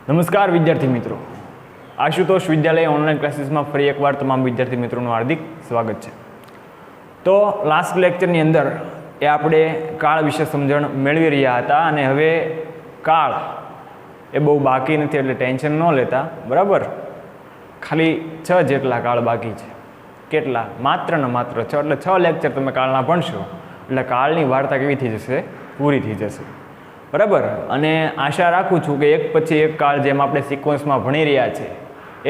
નમસ્કાર વિદ્યાર્થી મિત્રો, આશુતોષ વિદ્યાલય ઓનલાઈન ક્લાસીસમાં ફરી એકવાર તમામ વિદ્યાર્થી મિત્રોનું હાર્દિક સ્વાગત છે. તો લાસ્ટ લેક્ચરની અંદર આપણે કાળ વિશે સમજણ મેળવી રહ્યા હતા અને હવે કાળ એ બહુ બાકી નથી એટલે ટેન્શન ન લેતા, બરાબર. ખાલી 6 જેટલા કાળ બાકી છે. કેટલા? માત્ર ને માત્ર 6. એટલે 6 લેક્ચર તમે કાળના ભણશો એટલે કાળની વાર્તા કેવી થઈ જશે? પૂરી થઈ જશે, બરાબર. અને આશા રાખું છું કે એક પછી એક કાળ જેમ આપણે સિક્વન્સમાં ભણી રહ્યા છે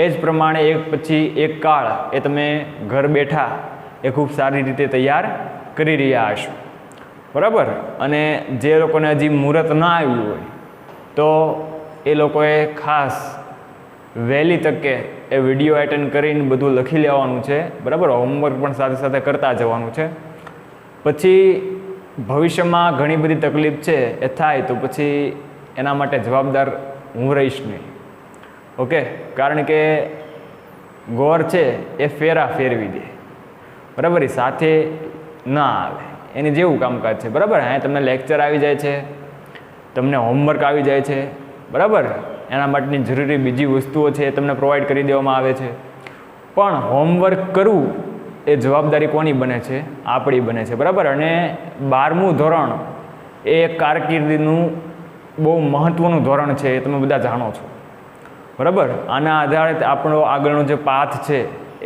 એ જ પ્રમાણે એક પછી એક કાળ એ તમે ઘર બેઠા એ ખૂબ સારી રીતે તૈયાર કરી રહ્યા હશો, બરાબર. અને જે લોકોને હજી મુહૂર્ત ન આવ્યું હોય તો એ લોકોએ ખાસ વહેલી તકે એ વિડીયો એટેન્ડ કરીને બધું લખી લેવાનું છે, બરાબર. હોમવર્ક પણ સાથે સાથે કરતા જવાનું છે. પછી ભવિષ્યમાં ઘણી બધી તકલીફ છે એ થાય તો પછી એના માટે જવાબદાર હું રહીશ નહીં, ઓકે. કારણ કે ગોર છે એ ફેરા ફેરવી દે, બરાબર, એ સાથે ના આવે એની જેવું કામકાજ છે, બરાબર. અહીંયા તમને લેક્ચર આવી જાય છે, તમને હોમવર્ક આવી જાય છે, બરાબર. એના માટેની જરૂરી બીજી વસ્તુઓ છે એ તમને પ્રોવાઈડ કરી દેવામાં આવે છે. પણ હોમવર્ક કરવું એ જવાબદારી કોની બને છે? આપણી બને છે, બરાબર. અને 12મું ધોરણ એ કારકિર્દીનું બહુ મહત્ત્વનું ધોરણ છે, એ તમે બધા જાણો છો, બરાબર. આના આધારે આપણો આગળનો જે પાથ છે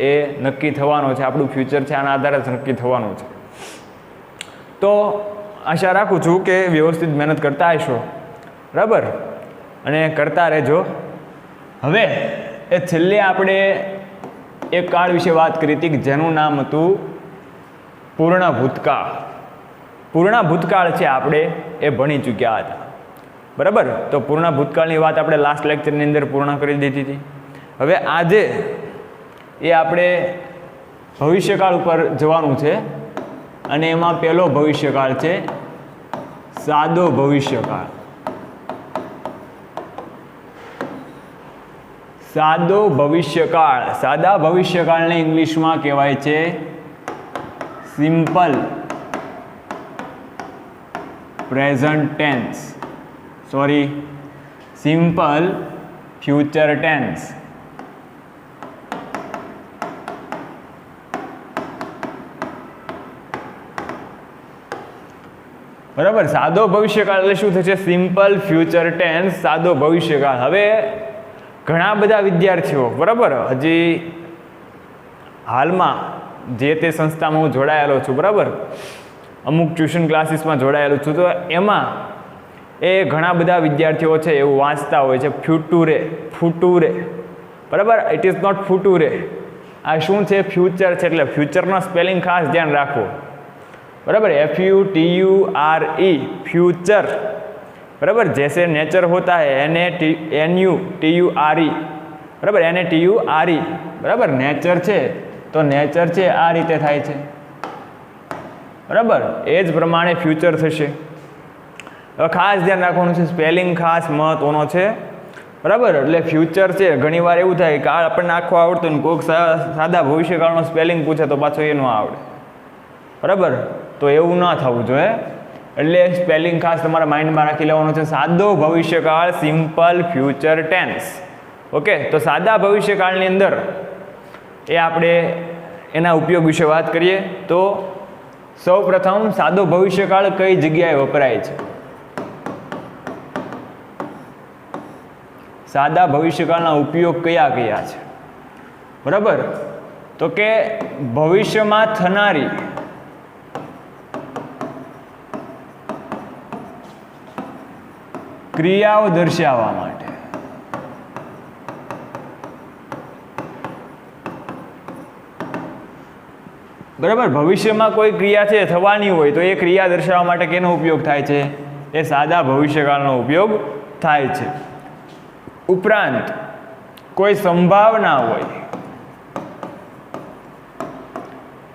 એ નક્કી થવાનો છે, આપણું ફ્યુચર છે આના આધારે જ નક્કી થવાનું છે. તો આશા રાખું છું કે વ્યવસ્થિત મહેનત કરતા હશો, બરાબર, અને કરતા રહેજો. હવે એ છેલ્લે આપણે એક કાળ વિશે વાત કરી હતી કે જેનું નામ હતું પૂર્ણ ભૂતકાળ. પૂર્ણ ભૂતકાળ છે આપણે એ ભણી ચૂક્યા હતા, બરાબર. તો પૂર્ણ ભૂતકાળની વાત આપણે લાસ્ટ લેક્ચરની અંદર પૂર્ણ કરી દીધી હતી. હવે આજે એ આપણે ભવિષ્યકાળ ઉપર જવાનું છે અને એમાં પહેલો ભવિષ્યકાળ છે સાદો ભવિષ્યકાળ. સાદો ભવિષ્યકાળ. સાદા ભવિષ્યકાળને ઇંગ્લિશમાં કહેવાય છે simple present tense, sorry, simple future tense. બરાબર. સાદો ભવિષ્યકાળ એટલે શું થશે? સિમ્પલ ફ્યુચર ટેન્સ, સાદો ભવિષ્યકાળ. હવે ઘણા બધા વિદ્યાર્થીઓ, બરાબર, હજી હાલમાં જે તે સંસ્થામાં હું જોડાયેલો છું, બરાબર, અમુક ટ્યુશન ક્લાસીસમાં જોડાયેલો છું, તો એમાં એ ઘણા બધા વિદ્યાર્થીઓ છે એવું વાંચતા હોય છે ફ્યુટુરે, ફૂટુરે, બરાબર. It is not future. આ શું છે? ફ્યુચર છે. એટલે ફ્યુચરનો સ્પેલિંગ ખાસ ધ્યાન રાખો, બરાબર. FUTURE, फ्यूचर, बराबर. जैसे नेचर होता है NATURE, बराबर, NATURE, बराबर. नेचर છે તો નેચર છે આ રીતે થાય છે, બરાબર. એ જ પ્રમાણે ફ્યુચર થશે. હવે ખાસ ધ્યાન રાખવાનું છે, સ્પેલિંગ ખાસ મહત્વનો છે, બરાબર. એટલે ફ્યુચર છે ઘણીવાર એવું થાય કે આપણને આખો આવડતું ને કોઈક સાદા ભવિષ્યકાળનો સ્પેલિંગ પૂછે તો પાછો એ ન આવડે, બરાબર. તો એવું ના થવું જોઈએ. એટલે સ્પેલિંગ ખાસ તમારા માઇન્ડમાં રાખી લેવાનું છે. સાદો ભવિષ્યકાળ, સિમ્પલ ફ્યુચર ટેન્સ, ઓકે. તો સાદા ભવિષ્યકાળની અંદર એ આપણે એના ઉપયોગ વિશે વાત કરીએ તો સૌ પ્રથમ સાદો ભવિષ્યકાળ કઈ જગ્યાએ વપરાય છે? સાદા ભવિષ્યકાળના ઉપયોગ કયા કયા છે? બરાબર. તો કે ભવિષ્યમાં થનારી ક્રિયાઓ દર્શાવવા માટે, બરાબર. ભવિષ્યમાં કોઈ ક્રિયા છે થવાની હોય તો એ ક્રિયા દર્શાવવા માટે કેનો ઉપયોગ થાય છે? એ સાદા ભવિષ્યકાળનો ઉપયોગ થાય છે. ઉપરાંત કોઈ સંભાવના હોય,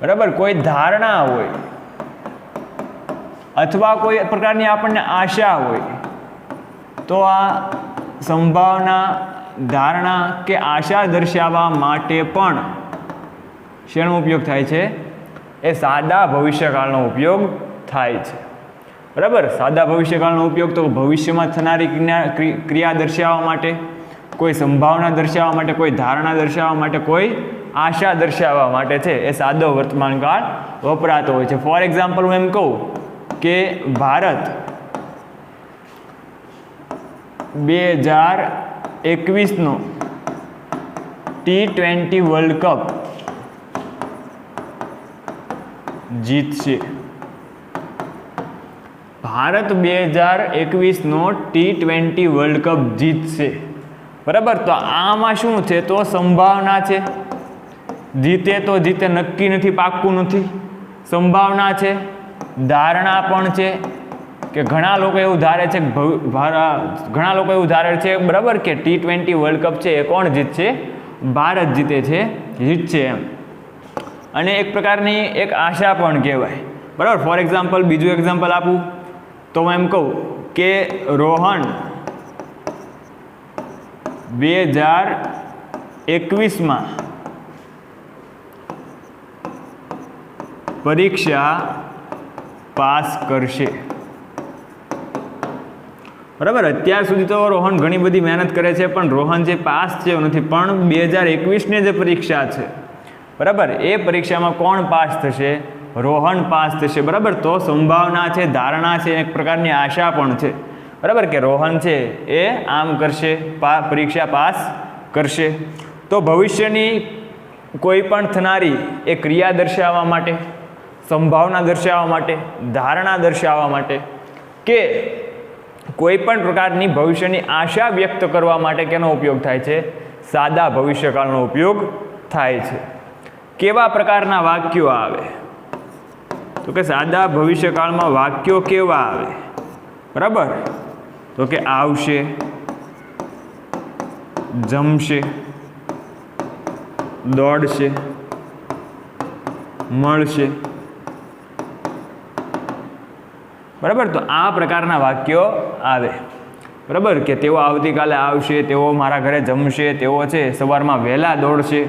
બરાબર, કોઈ ધારણા હોય અથવા કોઈ પ્રકારની આપણને આશા હોય તો આ સંભાવના, ધારણા કે આશા દર્શાવવા માટે પણ શેનો ઉપયોગ થાય છે? એ સાદા ભવિષ્યકાળનો ઉપયોગ થાય છે, બરાબર. સાદા ભવિષ્યકાળનો ઉપયોગ તો ભવિષ્યમાં થનારી ક્રિયા દર્શાવવા માટે, કોઈ સંભાવના દર્શાવવા માટે, કોઈ ધારણા દર્શાવવા માટે, કોઈ આશા દર્શાવવા માટે છે એ સાદો વર્તમાનકાળ વપરાતો હોય છે. ફોર એક્ઝામ્પલ હું એમ કહું કે ભારત 2021નો T20 વર્લ્ડ કપ જીતશે. ભારત 2021નો T20 વર્લ્ડ કપ જીતશે. બરાબર. તો આમાં શું છે? તો સંભાવના છે. જીતે તો જીતે, નક્કી નથી, પાક્કું નથી, સંભાવના છે. ધારણા પણ છે કે ઘણા લોકો એવું ધારે છે ઘણા લોકો એવું ધારે છે, બરાબર, કે T20 વર્લ્ડ કપ છે એ કોણ જીતશે? ભારત જીતશે એમ. અને એક પ્રકારની એક આશા પણ કહેવાય. બરાબર. ફોર એક્ઝામ્પલ, બીજું એક્ઝામ્પલ આપું તો હું એમ કહું કે રોહન 2021માં પરીક્ષા પાસ કરશે. બરાબર. અત્યાર સુધી તો રોહન ઘણી બધી મહેનત કરે છે, પણ રોહન જે પાસ થયો નથી. પણ 2021ની જે પરીક્ષા છે, બરાબર, એ પરીક્ષામાં કોણ પાસ થશે? રોહન પાસ થશે. બરાબર. તો સંભાવના છે, ધારણા છે, એક પ્રકારની આશા પણ છે. બરાબર, કે રોહન છે એ આમ કરશે, પરીક્ષા પાસ કરશે. તો ભવિષ્યની કોઈ પણ થનારી એ ક્રિયા દર્શાવવા માટે, સંભાવના દર્શાવવા માટે, ધારણા દર્શાવવા માટે, કે કોઈ પણ પ્રકારની ભવિષ્યની આશા વ્યક્ત કરવા માટે કેનો ઉપયોગ થાય છે? સાદા ભવિષ્યકાળનો ઉપયોગ થાય છે. કેવા પ્રકારના વાક્યો આવે? તો કે સાદા ભવિષ્યકાળમાં વાક્યો કેવા આવે? બરાબર. તો કે આવશે, જમશે, દોડશે, મળશે. બરાબર. તો આ પ્રકારના વાક્યો આવે. બરાબર, કે તેઓ આવતીકાલે આવશે, તેઓ મારા ઘરે જમશે, તેઓ છે સવારમાં વહેલા દોડશે.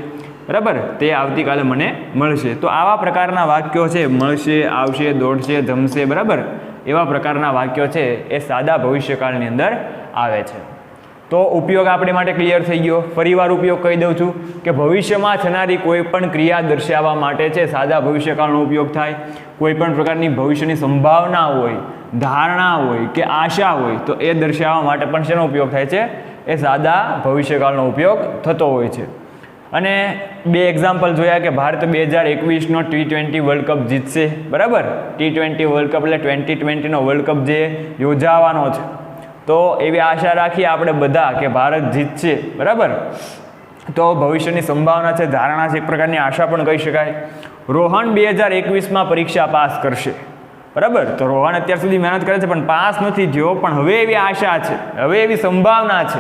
બરાબર, તે આવતીકાલે મને મળશે. તો આવા પ્રકારના વાક્યો છે, મળશે, આવશે, દોડશે, જમશે, બરાબર, એવા પ્રકારના વાક્યો છે એ સાદા ભવિષ્યકાળની અંદર આવે છે. તો ઉપયોગ આપણે માટે ક્લિયર થઈ ગયો. ફરીવાર ઉપયોગ કહી દઉં છું કે ભવિષ્યમાં થનારી કોઈ પણ ક્રિયા દર્શાવવા માટે છે સાદા ભવિષ્યકાળનો ઉપયોગ થાય. કોઈ પણ પ્રકારની ભવિષ્યની સંભાવના હોય, ધારણા હોય કે આશા હોય, તો એ દર્શાવવા માટે પણ શેનો ઉપયોગ થાય છે? એ સાદા ભવિષ્યકાળનો ઉપયોગ થતો હોય છે. અને બે એક્ઝામ્પલ જોયા કે ભારત 2021નો T20 વર્લ્ડ કપ જીતશે. બરાબર. T20 વર્લ્ડ કપ એટલે 2020નો વર્લ્ડ કપ જે યોજાવાનો છે, તો એવી આશા રાખીએ આપણે બધા કે ભારત જીતશે. બરાબર. તો ભવિષ્યની સંભાવના છે, ધારણા છે, એક પ્રકારની આશા પણ કહી શકાય. રોહન 2021માં પરીક્ષા પાસ કરશે. બરાબર. તો રોહન અત્યાર સુધી મહેનત કરે છે પણ પાસ નથી થયો, પણ હવે એવી આશા છે, હવે એવી સંભાવના છે,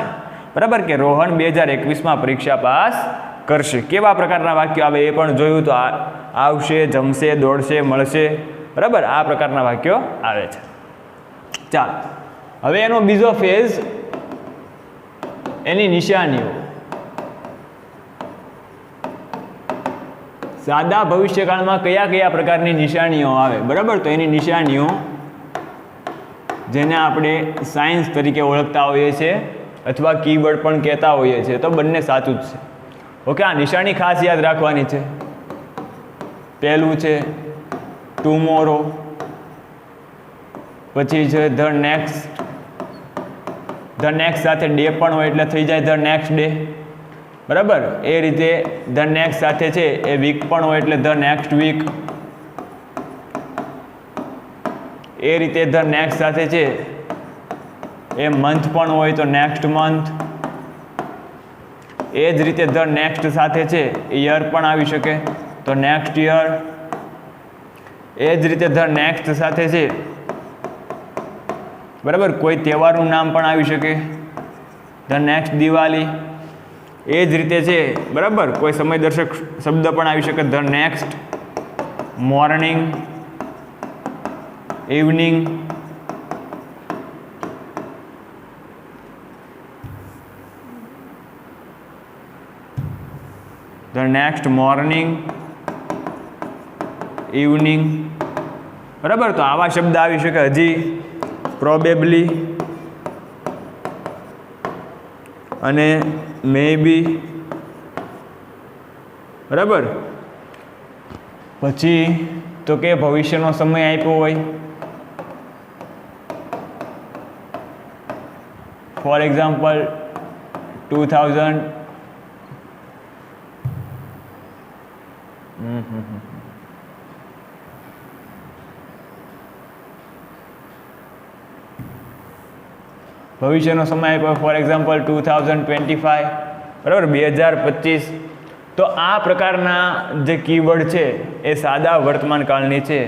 બરાબર, કે રોહન 2021માં પરીક્ષા પાસ કરશે. કેવા પ્રકારના વાક્યો આવે એ પણ જોયું. તો આવશે, જમશે, દોડશે, મળશે. બરાબર, આ પ્રકારના વાક્યો આવે છે. ચાલો, હવે એનો બીજો ફેઝ, એની નિશાનીઓ. સાદા ભવિષ્યકાળમાં કયા કયા પ્રકારની નિશાનીઓ આવે? બરાબર. તો એની નિશાનીઓ, જેને આપણે સાયન્સ તરીકે ઓળખતા હોઈએ છીએ અથવા કીવર્ડ પણ કહેતા હોઈએ છીએ, તો બંને સાચું જ છે. ઓકે. આ નિશાની ખાસ યાદ રાખવાની છે. પહેલું છે ટુમોરો, પછી છે ધ નેક્સ્ટ. ધ નેક્સ્ટ સાથે ડે પણ હોય એટલે થઈ જાય ધ નેક્સ્ટ ડે. બરાબર. એ રીતે ધ નેક્સ્ટ સાથે છે એ વીક પણ હોય એટલે ધ નેક્સ્ટ વીક. એ રીતે ધ નેક્સ્ટ સાથે છે એ મંથ પણ હોય તો નેક્સ્ટ મંથ. એ જ રીતે ધ નેક્સ્ટ સાથે છે યર પણ આવી શકે તો નેક્સ્ટ યર. એ જ રીતે ધ નેક્સ્ટ સાથે છે, બરાબર, કોઈ તહેવારનું નામ પણ આવી શકે, ધ નેક્સ્ટ દિવાળી. એ જ રીતે છે, બરાબર, કોઈ સમયદર્શક શબ્દ પણ આવી શકે, the next morning, evening. The next morning, evening. બરાબર. તો આવા શબ્દ આવી શકે. હજી પ્રોબેબલી, અને મે બી, બરાબર. પછી તો કે ભવિષ્યનો સમય આપ્યો હોય, ફોર એક્ઝામ્પલ 2000 ભવિષ્યનો સમય આપ્યો ફોર એક્ઝામ્પલ 2025, બરાબર, 2025. તો આ પ્રકારના જે કીવર્ડ છે એ સાદા વર્તમાન કાળની છે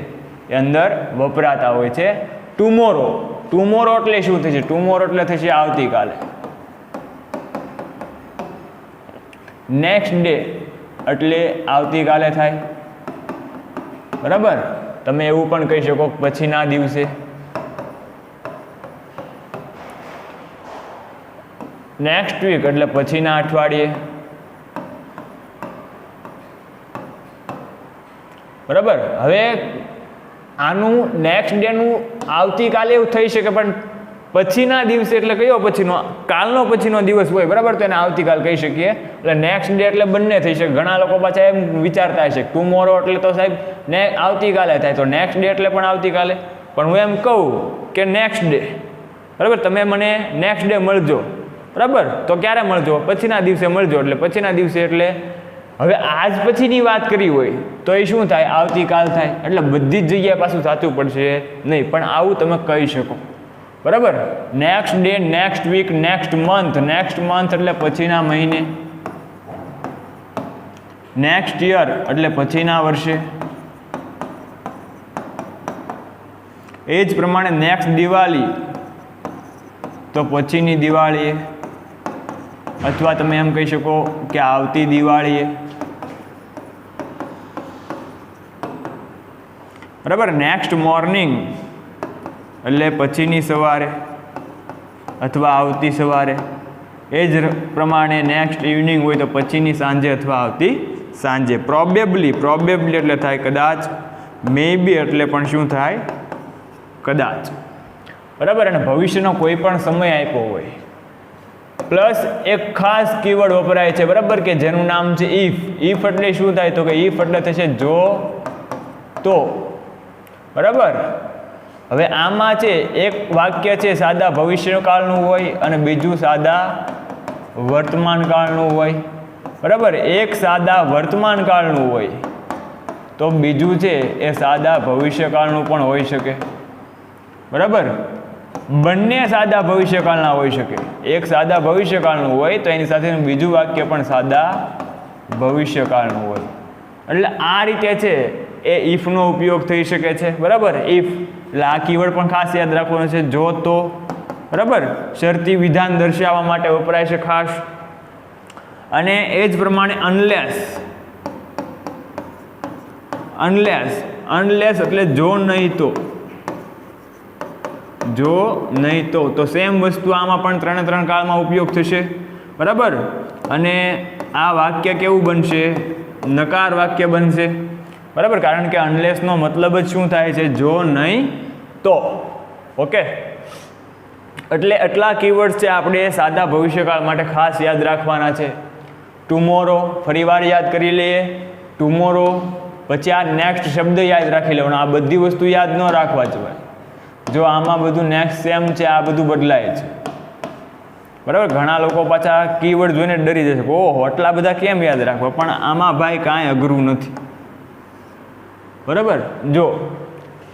એ અંદર વપરાતા હોય છે. ટુમોરો, ટુમોરો એટલે શું થશે? ટુમોરો એટલે થશે આવતીકાલે. નેક્સ્ટ ડે એટલે આવતીકાલે થાય, બરાબર. તમે એવું પણ કહી શકો પછીના દિવસે. નેક્સ્ટ વીક એટલે પછીના અઠવાડિયે, બરાબર. હવે આનું નેક્સ્ટ ડેનું આવતીકાલે એવું થઈ શકે, પણ પછીના દિવસે એટલે કયો પછીનો? કાલનો પછીનો દિવસ હોય, બરાબર, તો એને આવતીકાલ કહી શકીએ. એટલે નેક્સ્ટ ડે એટલે બંને થઈ શકે. ઘણા લોકો પાછા એમ વિચારતા હશે ટુમોરો એટલે તો સાહેબ આવતીકાલે થાય, તો નેક્સ્ટ ડે એટલે પણ આવતીકાલે. પણ હું એમ કહું કે નેક્સ્ટ ડે, બરાબર, તમે મને નેક્સ્ટ ડે મળજો, બરાબર, તો ક્યારે મળજો? પછીના દિવસે મળજો. એટલે પછીના દિવસે એટલે હવે આજ પછીની વાત કરી હોય તો એ શું થાય? આવતીકાલ થાય. એટલે બધી જ જગ્યાએ પાછું સાચું પડશે નહીં, પણ આવું તમે કહી શકો, બરાબર. Next day, next week, next month. Next month એટલે પછીના મહિને. નેક્સ્ટ યર એટલે પછીના વર્ષે. એ જ પ્રમાણે નેક્સ્ટ દિવાળી તો પછીની દિવાળીએ, અથવા તમે એમ કહી શકો કે આવતી દિવાળીએ, બરાબર. નેક્સ્ટ મોર્નિંગ એટલે પછીની સવારે અથવા આવતી સવારે. એ જ પ્રમાણે નેક્સ્ટ ઇવનિંગ હોય તો પછીની સાંજે અથવા આવતી સાંજે. પ્રોબેબલી, પ્રોબેબલી એટલે થાય કદાચ. મે બી એટલે પણ શું થાય? કદાચ, બરાબર. અને ભવિષ્યનો કોઈ પણ સમય આપ્યો હોય પ્લસ એક ખાસ કીવર્ડ વપરાય છે, બરાબર, કે જેનું નામ છે ઇફ. ઇફ એટલે શું થાય? તો કે ઇફ એટલે થશે જો તો, બરાબર. હવે આમાં છે એક વાક્ય છે સાદા ભવિષ્યકાળનું હોય અને બીજું સાદા વર્તમાન કાળનું હોય, બરાબર. એક સાદા વર્તમાન કાળનું હોય તો બીજું છે એ સાદા ભવિષ્યકાળનું પણ હોઈ શકે, બરાબર. બંને સાદા ભવિષ્યકાળના હોઈ શકે. એક સાદા ભવિષ્યકાળનું હોય તો એની સાથે બીજું વાક્ય પણ સાદા ભવિષ્યકાળનું હોય. એટલે આ રીતે છે એ ઇફનો ઉપયોગ થઈ શકે છે, બરાબર. ઇફ એટલે આ કીવર્ડ પણ ખાસ યાદ રાખવાનું છે. જો તો, બરાબર, શરતી વિધાન દર્શાવવા માટે વપરાય છે ખાસ. અને એ જ પ્રમાણે અનલેસ. અનલેસ, અનલેસ એટલે જો નહીં તો. જો નહીં તો સેમ વસ્તુ આમાં પણ ત્રણે કાળમાં ઉપયોગ થશે, બરાબર. અને આ વાક્ય કેવું બનશે? નકાર વાક્ય બનશે, બરાબર. કારણ કે અનલેસનો મતલબ જ શું થાય છે? જો નહીં તો. ઓકે, એટલે આટલા કીવર્ડ્સ છે આપણે સાદા ભવિષ્યકાળ માટે ખાસ યાદ રાખવાના છે. ટુમોરો ફરીવાર યાદ કરી લઈએ. ટુમોરો, પછી આ નેક્સ્ટ શબ્દ યાદ રાખી લેવાનો. આ બધી વસ્તુ યાદ ન રાખવા જોઈએ. જો આમાં બધું નેક્સ્ટ સેમ છે, આ બધું બદલાય છે, બરાબર. ઘણા લોકો પાછા કીવર્ડ જોઈને ડરી જશે, ઓહો આટલા બધા કેમ યાદ રાખવા? પણ આમાં ભાઈ કાંઈ અઘરું નથી, બરાબર. જો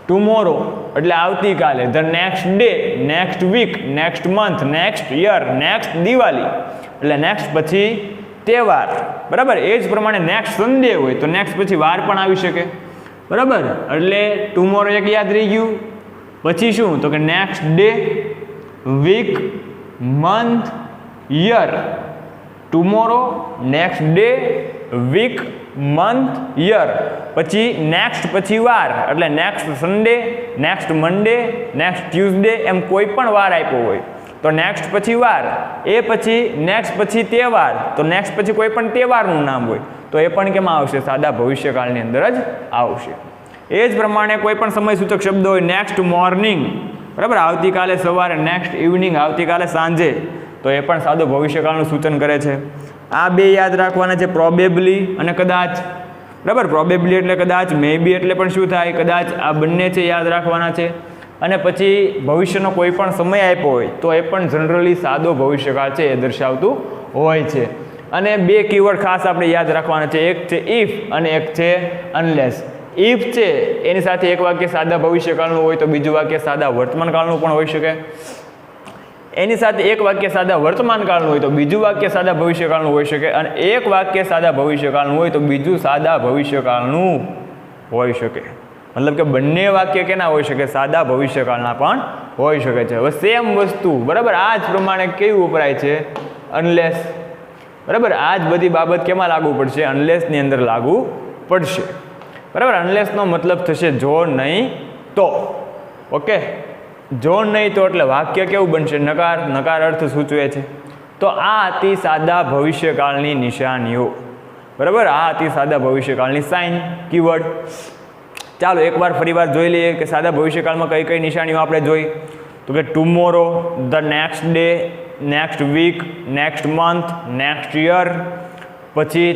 ટુમોરો એટલે આવતીકાલે, the next day, next week, next month, next year, next Diwali એટલે નેક્સ્ટ પછી તહેવાર, બરાબર. એ જ પ્રમાણે નેક્સ્ટ સન્ડે હોય તો નેક્સ્ટ પછી વાર પણ આવી શકે, બરાબર. એટલે ટુમોરો એક યાદ રહી ગયું. પછી શું? તો કે next day, week, month, year. Tomorrow, next day, week, month, year. પછી નેક્સ્ટ પછી વાર એટલે next Sunday, next Monday, next Tuesday, એમ કોઈ પણ વાર આપ્યો હોય તો નેક્સ્ટ પછી વાર. એ પછી નેક્સ્ટ પછી તહેવાર તો નેક્સ્ટ પછી કોઈ પણ તહેવારનું નામ હોય તો એ પણ કેમાં આવશે? સાદા ભવિષ્યકાળની અંદર જ આવશે. એ જ પ્રમાણે કોઈ પણ સમય સૂચક શબ્દ હોય, નેક્સ્ટ મોર્નિંગ, બરાબર, આવતીકાલે સવારે. નેક્સ્ટ ઇવનિંગ, આવતીકાલે સાંજે. તો એ પણ સાદો ભવિષ્યકાળનું સૂચન કરે છે. આ બે યાદ રાખવાના છે, પ્રોબેબલી અને કદાચ. બરાબર, પ્રોબેબલી એટલે કદાચ, મે બી એટલે પણ શું થાય, કદાચ. આ બંને છે યાદ રાખવાના છે. અને પછી ભવિષ્યનો કોઈ પણ સમય આપ્યો હોય તો એ પણ જનરલી સાદો ભવિષ્યકાળ છે એ દર્શાવતું હોય છે. અને બે કીવર્ડ ખાસ આપણે યાદ રાખવાના છે, એક છે ઇફ અને એક છે અનલેસ. ઇફ છે એની સાથે એક વાક્ય સાદા ભવિષ્યકાળનું હોય તો બીજું વાક્ય સાદા વર્તમાનકાળનું પણ હોઈ શકે. એની સાથે એક વાક્ય સાદા વર્તમાનકાળનું હોય તો બીજું વાક્ય સાદા ભવિષ્યકાળનું હોઈ શકે. અને એક વાક્ય સાદા ભવિષ્યકાળનું હોય તો બીજું સાદા ભવિષ્યકાળનું હોઈ શકે. મતલબ કે બંને વાક્ય કેના હોઈ શકે, સાદા ભવિષ્યકાળના પણ હોઈ શકે છે. હવે સેમ વસ્તુ, બરાબર, આ જ પ્રમાણે કેવું વપરાય છે, અનલેસ. બરાબર, આ જ બધી બાબત કેમાં લાગુ પડશે, અનલેસની અંદર લાગુ પડશે. બરાબર, અનલેસનો મતલબ થશે જો નહીં તો. ઓકે, જો નહીં તો એટલે વાક્ય કેવું બનશે, નકાર. નકાર અર્થ સૂચવે છે. તો આ હતી સાદા ભવિષ્યકાળની નિશાનીઓ. બરાબર, આ હતી સાદા ભવિષ્યકાળની સાઇન, કીવર્ડ. ચાલો એકવાર ફરીવાર જોઈ લઈએ કે સાદા ભવિષ્યકાળમાં કઈ કઈ નિશાનીઓ આપણે જોઈ. તો કે tomorrow, the next day, next week, next month, next year. પછી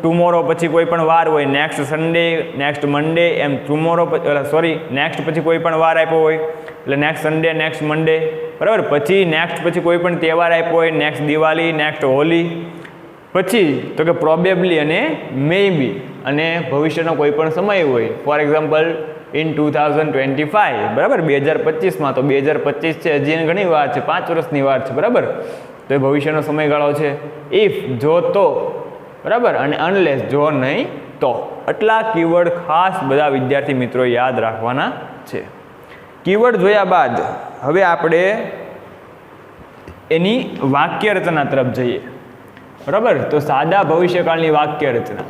ટુમોરો પછી કોઈ પણ વાર હોય, નેક્સ્ટ સન્ડે, નેક્સ્ટ મંડે, એમ ટુમોરો નેક્સ્ટ પછી કોઈ પણ વાર આપ્યો હોય એટલે નેક્સ્ટ સન્ડે, નેક્સ્ટ મંડે. બરાબર, પછી નેક્સ્ટ પછી કોઈ પણ તહેવાર આપ્યો હોય, નેક્સ્ટ દિવાળી, નેક્સ્ટ હોલી. પછી તો કે પ્રોબેબલી અને મે બી. અને ભવિષ્યનો કોઈ પણ સમય હોય, ફોર એક્ઝામ્પલ ઇન 2025. બરાબર, 2025માં. તો 2025 છે, હજી ઘણી વાર છે, 5 વર્ષની વાર છે. બરાબર, તો એ ભવિષ્યનો સમયગાળો છે. ઇફ જો તો, બરાબર, અને અનલેસ જો નહીં તો. આટલા કીવર્ડ ખાસ બધા વિદ્યાર્થી મિત્રો યાદ રાખવાના છે. કીવર્ડ જોયા બાદ હવે આપણે એની વાક્ય રચના તરફ જઈએ. બરાબર, તો સાદા ભવિષ્યકાળની વાક્ય રચના.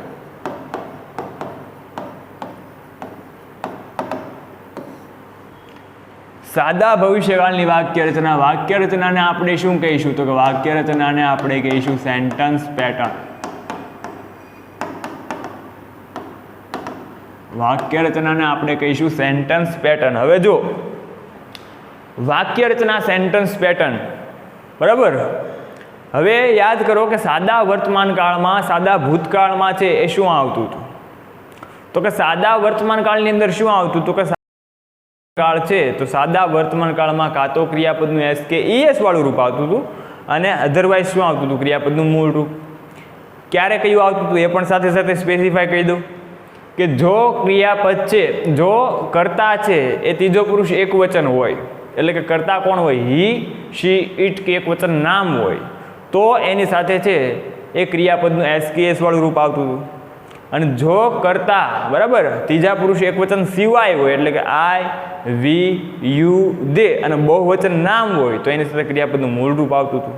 સાદા ભવિષ્યકાળની વાક્ય રચના. વાક્ય રચનાને આપણે શું કહીશું, તો કે વાક્ય રચનાને આપણે કહીશું સેન્ટન્સ પેટર્ન. વાક્ય રચનાને આપણે કહીશું સેન્ટન્સ પેટર્ન. હવે જો વાક્ય રચના સેન્ટન્સ પેટર્ન, બરાબર. હવે યાદ કરો કે સાદા વર્તમાન કાળમાં, સાદા ભૂતકાળમાં છે એ શું આવતું હતું, તો કે સાદા વર્તમાન કાળની અંદર શું આવતું, તો કે કાળ છે તો સાદા વર્તમાન કાળમાં કાં તો ક્રિયાપદનું એસ કે ઈએસ વાળું રૂપ આવતું હતું અને અધરવાઇઝ શું આવતું હતું, ક્રિયાપદનું મૂળ રૂપ. ક્યારે કયું આવતું હતું એ પણ સાથે સાથે સ્પેસિફાય કહી દઉં કે જો ક્રિયાપદ છે, જો કર્તા છે એ ત્રીજો પુરુષ એક વચન હોય, એટલે કે કર્તા કોણ હોય, હી, શી, ઇટ કે એક વચન નામ હોય, તો એની સાથે છે એ ક્રિયાપદનું એસ કે એસ વાળું રૂપ આવતું હતું. અને જો કર્તા, બરાબર, ત્રીજા પુરુષ એક વચન સિવાય હોય, એટલે કે આઈ, વી, યુ, દે, અને બહુવચન નામ હોય તો એની સાથે ક્રિયાપદનું મૂળ રૂપ આવતું હતું.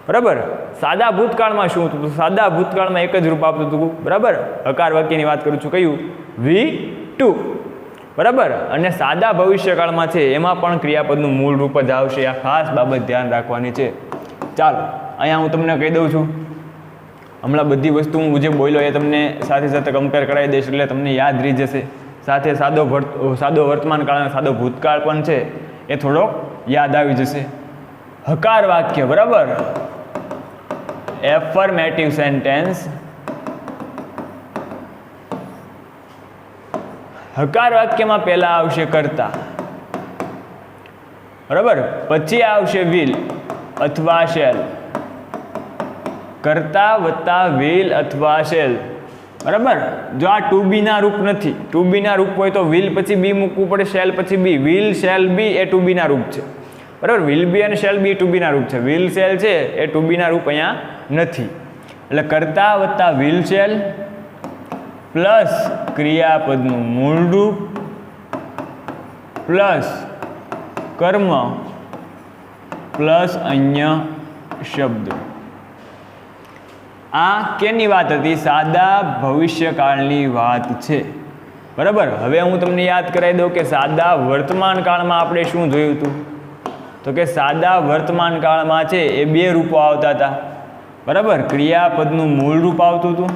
બરાબર. સાદા ભૂતકાળમાં શું હતું, તો સાદા ભૂતકાળમાં એક જ રૂપ આવતું હતું. બરાબર, હકાર વાક્યની વાત કરું છું, કયું, વી ટુ. બરાબર. અને સાદા ભવિષ્યકાળમાં છે એમાં પણ ક્રિયાપદનું મૂળ રૂપ જ આવશે. આ ખાસ બાબત ધ્યાન રાખવાની છે. ચાલો અહીંયા હું તમને કહી દઉં છું, હમણાં બધી વસ્તુ હું જે બોલ્યો એ તમને સાથે સાથે કમ્પેર કરાવી દઈશ એટલે તમને યાદ રહી જશે. સાથે સાદો વર્તમાન કાળ અને સાદો ભૂતકાળ પણ છે એ થોડોક યાદ આવી જશે. હકાર વાક્ય, બરાબર, એફર્મેટિવ સેન્ટેન્સ. હકાર વાક્યમાં પહેલા આવશે કર્તા, બરાબર, પછી આવશે વિલ અથવા શેલ. કર્તા વત્તા વિલ અથવા શેલ. બરાબર. જો આ ટુ બી ના રૂપ નથી, ટુ બી ના રૂપ હોય તો વિલ પછી બી મૂકવું પડે, શેલ પછી બી. વિલ, શેલ, બી એ ટુ બી ના રૂપ છે. બરાબર. વિલ બી અને શેલ બી ટુ બી ના રૂપ છે. વિલ શેલ છે એ ટુ બી ના રૂપ અહીંયા નથી. એટલે કર્તા વત્તા વિલ શેલ પ્લસ ક્રિયાપદનું મૂળ રૂપ પ્લસ કર્મ પ્લસ અન્ય શબ્દ. આ કેની વાત હતી, સાદા ભવિષ્યકાળની વાત છે. બરાબર. હવે હું તમને યાદ કરાવી દઉં કે સાદા વર્તમાન કાળમાં આપણે શું જોયું હતું, તો કે સાદા વર્તમાન કાળમાં છે એ બે રૂપો આવતા હતા. બરાબર. ક્રિયાપદનું મૂળ રૂપ આવતું હતું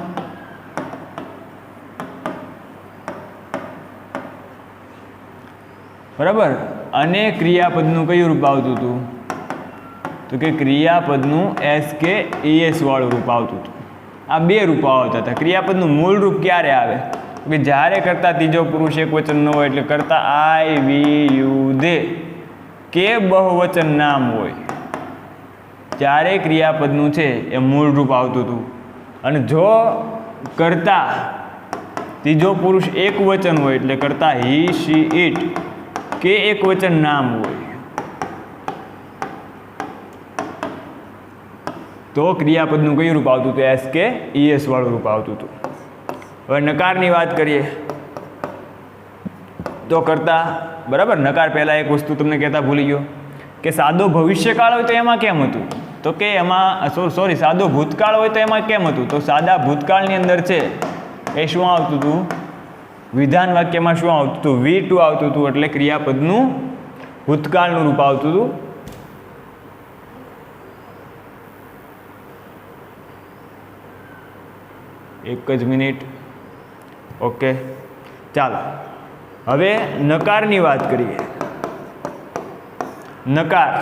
બરાબર, અને ક્રિયાપદનું કયું રૂપ આવતું હતું, તો કે ક્રિયાપદનું SK ES વાળું રૂપ આવતું હતું. આ બે રૂપો આવતા હતા. ક્રિયાપદનું મૂળ રૂપ ક્યારે આવે કે જ્યારે કરતા ત્રીજો પુરુષ એકવચન ન હોય, એટલે કરતા I, we, you, they કે બહુવચન નામ હોય ત્યારે ક્રિયાપદનું છે એ મૂળ રૂપ આવતું હતું. અને જો કરતા ત્રીજો પુરુષ એકવચન હોય, એટલે કરતા he, she, it કે એકવચન નામ હોય, તો ક્રિયાપદનું કયું રૂપ આવતું હતું? SK ES વાળું રૂપ આવતું હતું. હવે નકારની વાત કરીએ તો કરતા, બરાબર, નકાર પહેલાં એક વસ્તુ તમને કહેતા ભૂલી ગયો કે સાદો ભવિષ્યકાળ હોય તો એમાં કેમ હતું? તો કે એમાં સાદો ભૂતકાળ હોય તો એમાં કેમ હતું? તો સાદા ભૂતકાળની અંદર છે એ શું આવતું હતું? વિધાન વાક્યમાં શું આવતું હતું? V2 આવતું હતું, એટલે ક્રિયાપદનું ભૂતકાળનું રૂપ આવતું હતું. એક જ મિનિટ. ઓકે, ચાલો હવે નકારની વાત કરીએ. નકાર,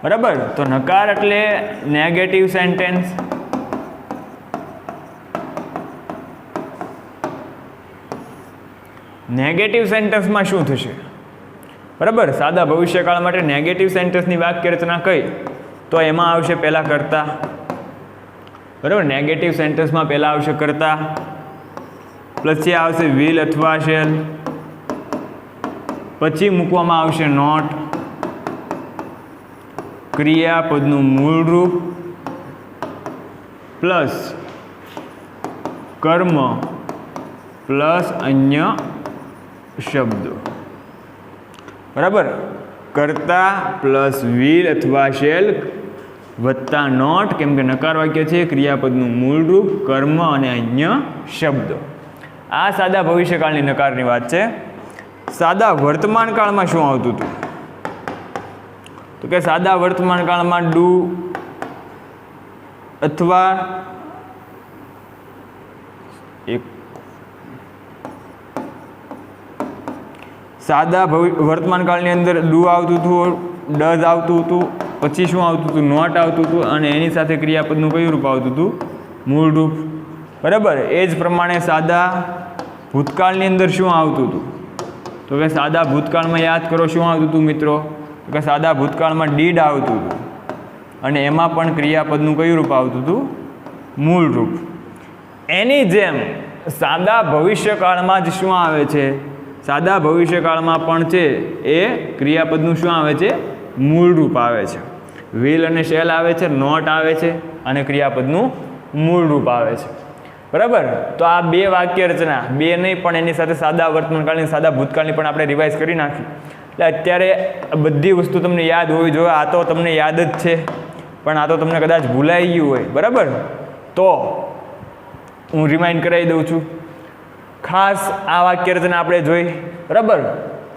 બરાબર, તો નકાર એટલે નેગેટિવ સેન્ટેન્સ. નેગેટિવ સેન્ટેન્સમાં શું થશે? બરાબર, સાદા ભવિષ્યકાળ માટે નેગેટિવ સેન્ટેન્સની વાક્ય રચના કઈ? તો એમાં આવશે પહેલાં કરતા. બરાબર, નેગેટિવ સેન્ટેન્સમાં પહેલાં આવશે કરતા, પછી આવશે વિલ અથવા શેલ, પછી મૂકવામાં આવશે નોટ, ક્રિયાપદનું મૂળ રૂપ પ્લસ કર્મ પ્લસ અન્ય શબ્દો. બરાબર, કરતા પ્લસ વિલ અથવા શેલ વત્તા નોટ, કેમ કે નકાર વાક્ય છે, ક્રિયાપદનું મૂળ રૂપ, કર્મ અને અન્ય શબ્દો. આ સાદા ભવિષ્યકાળની નકારની વાત છે. સાદા વર્તમાન કાળમાં શું આવતું હતું? તો કે સાદા વર્તમાન કાળમાં ડુ અથવા સાદા વર્તમાન કાળની અંદર ડુ આવતું હતું, ડઝ આવતું હતું, પછી શું આવતું હતું? નોટ આવતું હતું, અને એની સાથે ક્રિયાપદનું કયું રૂપ આવતું હતું? મૂળ રૂપ. બરાબર, એ જ પ્રમાણે સાદા ભૂતકાળની અંદર શું આવતું હતું? તો કે સાદા ભૂતકાળમાં યાદ કરો શું આવતું હતું મિત્રો? તો કે સાદા ભૂતકાળમાં ડીડ આવતું હતું, અને એમાં પણ ક્રિયાપદનું કયું રૂપ આવતું હતું? મૂળ રૂપ. એની જેમ સાદા ભવિષ્યકાળમાં જ શું આવે છે? સાદા ભવિષ્યકાળમાં પણ છે એ ક્રિયાપદનું શું આવે છે? મૂળ રૂપ આવે છે. વિલ અને શેલ આવે છે, નોટ આવે છે, અને ક્રિયાપદનું મૂળ રૂપ આવે છે. બરાબર, તો આ બે વાક્ય રચના, બે નહીં પણ એની સાથે સાદા વર્તમાનકાળની, સાદા ભૂતકાળની પણ આપણે રિવાઇઝ કરી નાખી. એટલે અત્યારે બધી વસ્તુ તમને યાદ હોવી જોઈએ. આ તો તમને યાદ જ છે, પણ આ તો તમને કદાચ ભૂલાઈ ગયું હોય. બરાબર, તો હું રિમાઇન્ડ કરાવી દઉં છું. ખાસ આ વાક્ય રચના આપણે જોઈ. બરાબર,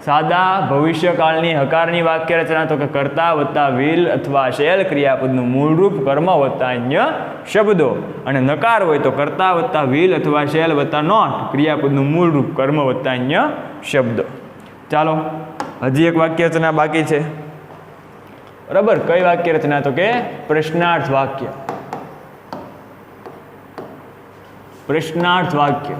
સાદા ભવિષ્યકાળની હકારની વાક્ય રચના, તો કે કરતા વત્તા વિલ અથવા શેલ, ક્રિયાપદનું મૂળ રૂપ, કર્મ વત્તા અન્ય શબ્દો. અને નકાર હોય તો કરતા વત્તા વિલ અથવા શેલ વત્તા નોટ, ક્રિયાપદનું મૂળ રૂપ, કર્મ વત્તા અન્ય શબ્દો. ચાલો હજી એક વાક્ય રચના બાકી છે. બરાબર, કઈ વાક્ય રચના? તો કે પ્રશ્નાર્થ વાક્ય. પ્રશ્નાર્થ વાક્ય.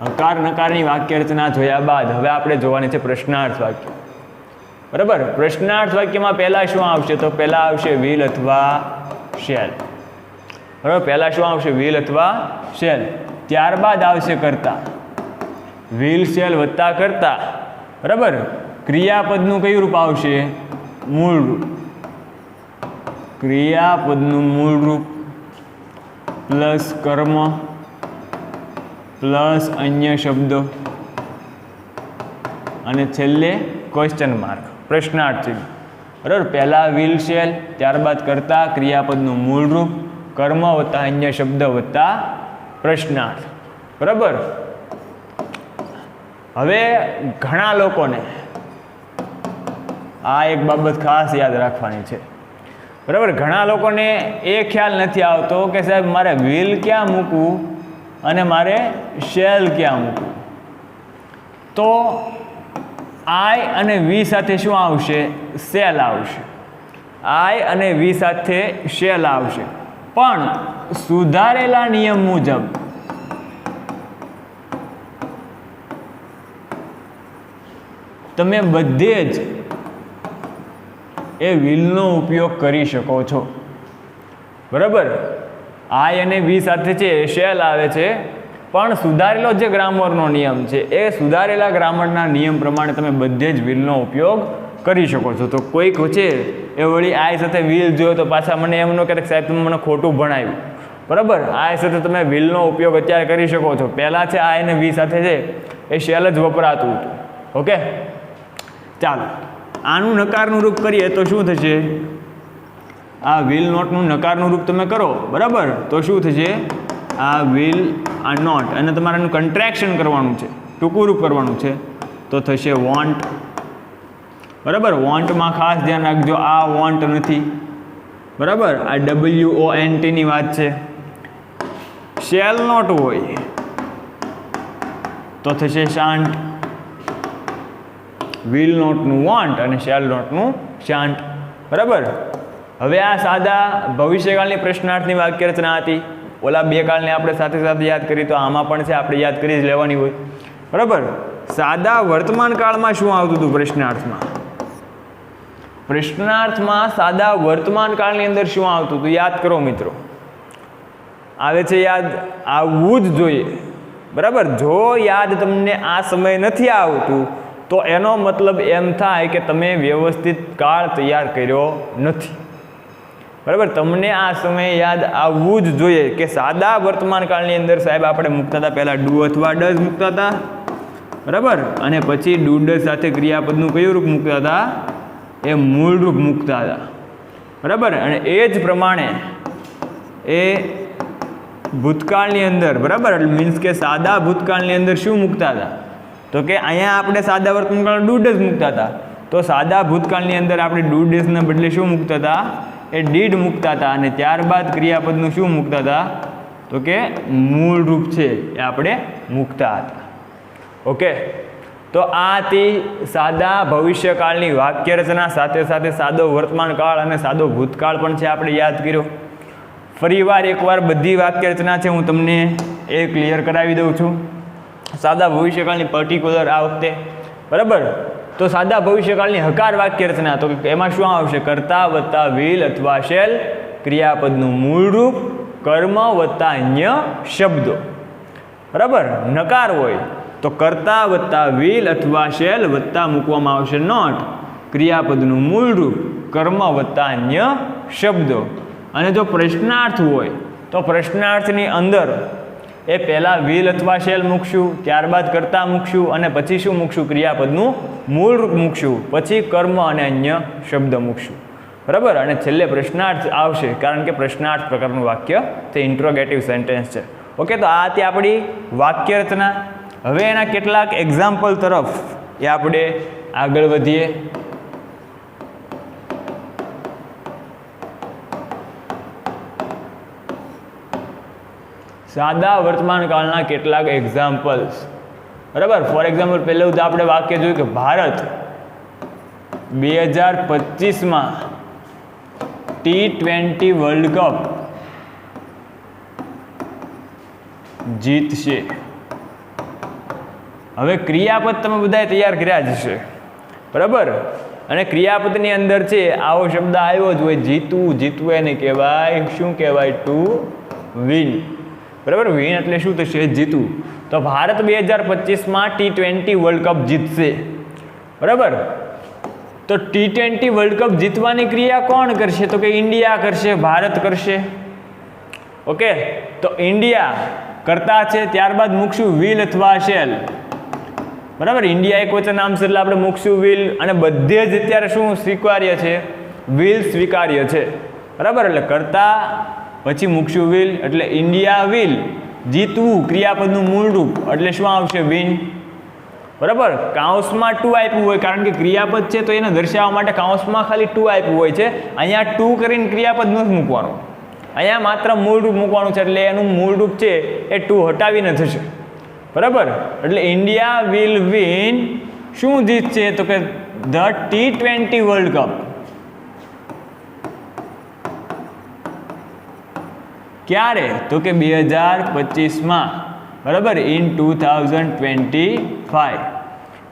હકાર નકારની વાક્ય રચના જોયા બાદ હવે આપણે જોવાની છે પ્રશ્નાર્થ વાક્ય. બરાબર, પ્રશ્નાર્થ વાક્યમાં પહેલાં શું આવશે? તો પહેલાં આવશે વિલ અથવા શેલ. બરાબર, પહેલાં શું આવશે? વિલ અથવા શેલ. ત્યારબાદ આવશે કરતા. વિલ શેલ વત્તા કરતા. બરાબર, ક્રિયાપદનું કયું રૂપ આવશે? મૂળ રૂપ. ક્રિયાપદનું મૂળ રૂપ પ્લસ કર્મ પ્લસ અન્ય શબ્દો, અને છેલ્લે ક્વેશ્ચન માર્ક, પ્રશ્નાર્થ ચિહ્ન. બરાબર, પહેલાં વિલ શેલ, ત્યારબાદ કરતા, ક્રિયાપદનું મૂળ રૂપ, કર્મ વત્તા અન્ય શબ્દ વત્તા પ્રશ્નાર્થ. બરાબર, હવે ઘણા લોકોને આ એક બાબત ખાસ યાદ રાખવાની છે. બરાબર, ઘણા લોકોને એ ખ્યાલ નથી આવતો કે સાહેબ મારે વિલ ક્યાં મૂકવું અને મારે શેલ ક્યાં મૂકવું. તો આઈ અને વી સાથે શું આવશે? શેલ આવશે. આઈ અને વી સાથે શેલ આવશે, પણ સુધારેલા નિયમ મુજબ તમે બધે જ એ વિલનો ઉપયોગ કરી શકો છો. બરાબર, આઈ અને વી સાથે છે શેલ આવે છે, પણ સુધારેલો જે ગ્રામરનો નિયમ છે એ સુધારેલા ગ્રામરના નિયમ પ્રમાણે તમે બધે જ વિલનો ઉપયોગ કરી શકો છો. તો કોઈક છે એ વળી આઈ સાથે વિલ જોયો તો પાછા મને એમ ન કહે કે સાહેબ તમે મને ખોટું ભણાવ્યું. બરાબર, આઈ સાથે તમે વિલનો ઉપયોગ અત્યારે કરી શકો છો. પહેલાં છે આઈ અને વી સાથે છે એ શેલ જ વપરાતું હતું. ઓકે, ચાલો આનું નકારનું રૂપ કરીએ તો શું થશે? આ વિલ નોટનું નકારનું રૂપ તમે કરો, બરાબર, તો શું થશે? આ વિલ આ નોટ અને તમારે એનું કન્ટ્રેક્શન કરવાનું છે, ટૂંકું રૂપ કરવાનું છે, તો થશે વોન્ટ. બરાબર, વોન્ટમાં ખાસ ધ્યાન રાખજો, આ વોન્ટ નથી. બરાબર, આ WONTની વાત છે. શેલ નોટ હોય તો થશે શાન્ટ. વિલ નોટનું વોન્ટ અને શેલ નોટનું શાન્ટ. બરાબર, હવે આ સાદા ભવિષ્યકાળની પ્રશ્નાર્થની વાક્ય રચના હતી. ઓલા બે કાળને આપણે સાથે સાથે યાદ કરી, તો આમાં પણ છે આપણે યાદ કરી જ લેવાની હોય. બરાબર, સાદા વર્તમાન કાળમાં શું આવતું હતું પ્રશ્નાર્થમાં? પ્રશ્નાર્થમાં સાદા વર્તમાન કાળની અંદર શું આવતું હતું? યાદ કરો મિત્રો, આવે છે યાદ? આવવું જ જોઈએ. બરાબર, જો યાદ તમને આ સમય નથી આવતું તો એનો મતલબ એમ થાય કે તમે વ્યવસ્થિત કાળ તૈયાર કર્યો નથી. બરાબર, તમને આ સમયે યાદ આવવું જ જોઈએ કે સાદા વર્તમાન કાળની અંદર સાહેબ આપણે મૂકતા હતા પહેલાં ડુ અથવા ડઝ મૂકતા હતા. બરાબર, અને પછી ડુ ડઝ સાથે ક્રિયાપદનું કયું રૂપ મૂકતા હતા? એ મૂળ રૂપ મૂકતા હતા. બરાબર, અને એ જ પ્રમાણે એ ભૂતકાળની અંદર, બરાબર, મીન્સ કે સાદા ભૂતકાળની અંદર શું મૂકતા હતા? તો કે અહીંયા આપણે સાદા વર્તમાનકાળ ડુ ડઝ મૂકતા હતા, તો સાદા ભૂતકાળની અંદર આપણે ડુ ડઝના બદલે શું મૂકતા હતા? એ ડીડ મૂકતા હતા. અને ત્યારબાદ ક્રિયાપદનું શું મૂકતા હતા? તો કે મૂળ રૂપ છે એ આપણે મૂકતા હતા. ઓકે, તો આ હતી સાદા ભવિષ્યકાળની વાક્ય રચના, સાથે સાથે સાદો વર્તમાન કાળ અને સાદો ભૂતકાળ પણ છે આપણે યાદ કર્યો. ફરીવાર એકવાર બધી વાક્ય રચના છે હું તમને એ ક્લિયર કરાવી દઉં છું. સાદા ભવિષ્યકાળની પર્ટિક્યુલર આ વખતે. બરાબર, તો સાદા ભવિષ્યકાળની હકાર વાક્ય રચના, તો એમાં શું આવશે? કર્તા વત્તા વિલ અથવા શેલ, ક્રિયાપદનું મૂળ રૂપ, કર્મ વત્તા અન્ય શબ્દો. બરાબર, નકાર હોય તો કર્તા વત્તા વિલ અથવા શેલ વત્તા મૂકવામાં આવશે નોટ, ક્રિયાપદનું મૂળ રૂપ, કર્મ વત્તા અન્ય શબ્દો. અને જો પ્રશ્નાર્થ હોય તો પ્રશ્નાર્થની અંદર એ પહેલાં વિલ અથવા શેલ મૂકશું, ત્યારબાદ કર્તા મૂકશું અને પછી શું મૂકશું? ક્રિયાપદનું મૂળ રૂપ મૂકશું, પછી કર્મ અને અન્ય શબ્દ મૂકશું. બરાબર, અને છેલ્લે પ્રશ્નાર્થ આવશે, કારણ કે પ્રશ્નાર્થ પ્રકારનું વાક્ય તે ઇન્ટ્રોગેટિવ સેન્ટેન્સ છે. ઓકે, તો આ હતી આપણી વાક્ય રચના. હવે એના કેટલાક એક્ઝામ્પલ તરફ એ આપણે આગળ વધીએ. સાદા વર્તમાન કાળના કેટલાક એક્ઝામ્પલ્સ. બરાબર, ફોર એક્ઝામ્પલ પહેલું તો આપણે વાક્ય જોયું કે ભારત 2025માં T20 વર્લ્ડ કપ જીતશે. હવે ક્રિયાપદ તમે બધાએ તૈયાર કર્યા જ હશે. બરાબર, અને ક્રિયાપદની અંદર છે આવો શબ્દ આવ્યો જ હોય, જીતવું. જીતવું એને કહેવાય શું કહેવાય? To win. બરાબર, વિન એટલે શું થશે? જીતવું. તો ભારત 2025માં T20 વર્લ્ડ કપ જીતશે. બરાબર, તો T20 વર્લ્ડ કપ જીતવાની ક્રિયા કોણ કરશે? તો કે ઇન્ડિયા કરશે, ભારત કરશે. ઓકે, તો ઇન્ડિયા કરતા છે, ત્યારબાદ મૂકશું વિલ અથવા શેલ. બરાબર, ઇન્ડિયા એક વચન નામ છે એટલે આપણે મૂકશું વિલ. અને બધે જ અત્યારે શું સ્વીકાર્ય છે? વિલ સ્વીકાર્ય છે. બરાબર, એટલે કરતા પછી મૂકશું વિલ, એટલે ઇન્ડિયા વિલ. જીતવું ક્રિયાપદનું મૂળ રૂપ એટલે શું આવશે? વિન. બરાબર, કાઉન્સમાં ટુ આપ્યું હોય, કારણ કે ક્રિયાપદ છે તો એને દર્શાવવા માટે કાઉન્સમાં ખાલી ટુ આપ્યું હોય છે. અહીંયા ટુ કરીને ક્રિયાપદ નથી મૂકવાનું, અહીંયા માત્ર મૂળ રૂપ મૂકવાનું છે, એટલે એનું મૂળ રૂપ છે એ ટુ હટાવીને થશે. બરાબર, એટલે ઇન્ડિયા વિલ વિન શું જીતશે? તો કે ધ T20 વર્લ્ડ કપ. ક્યારે? તો કે 2025માં, બરાબર, ઇન 2025.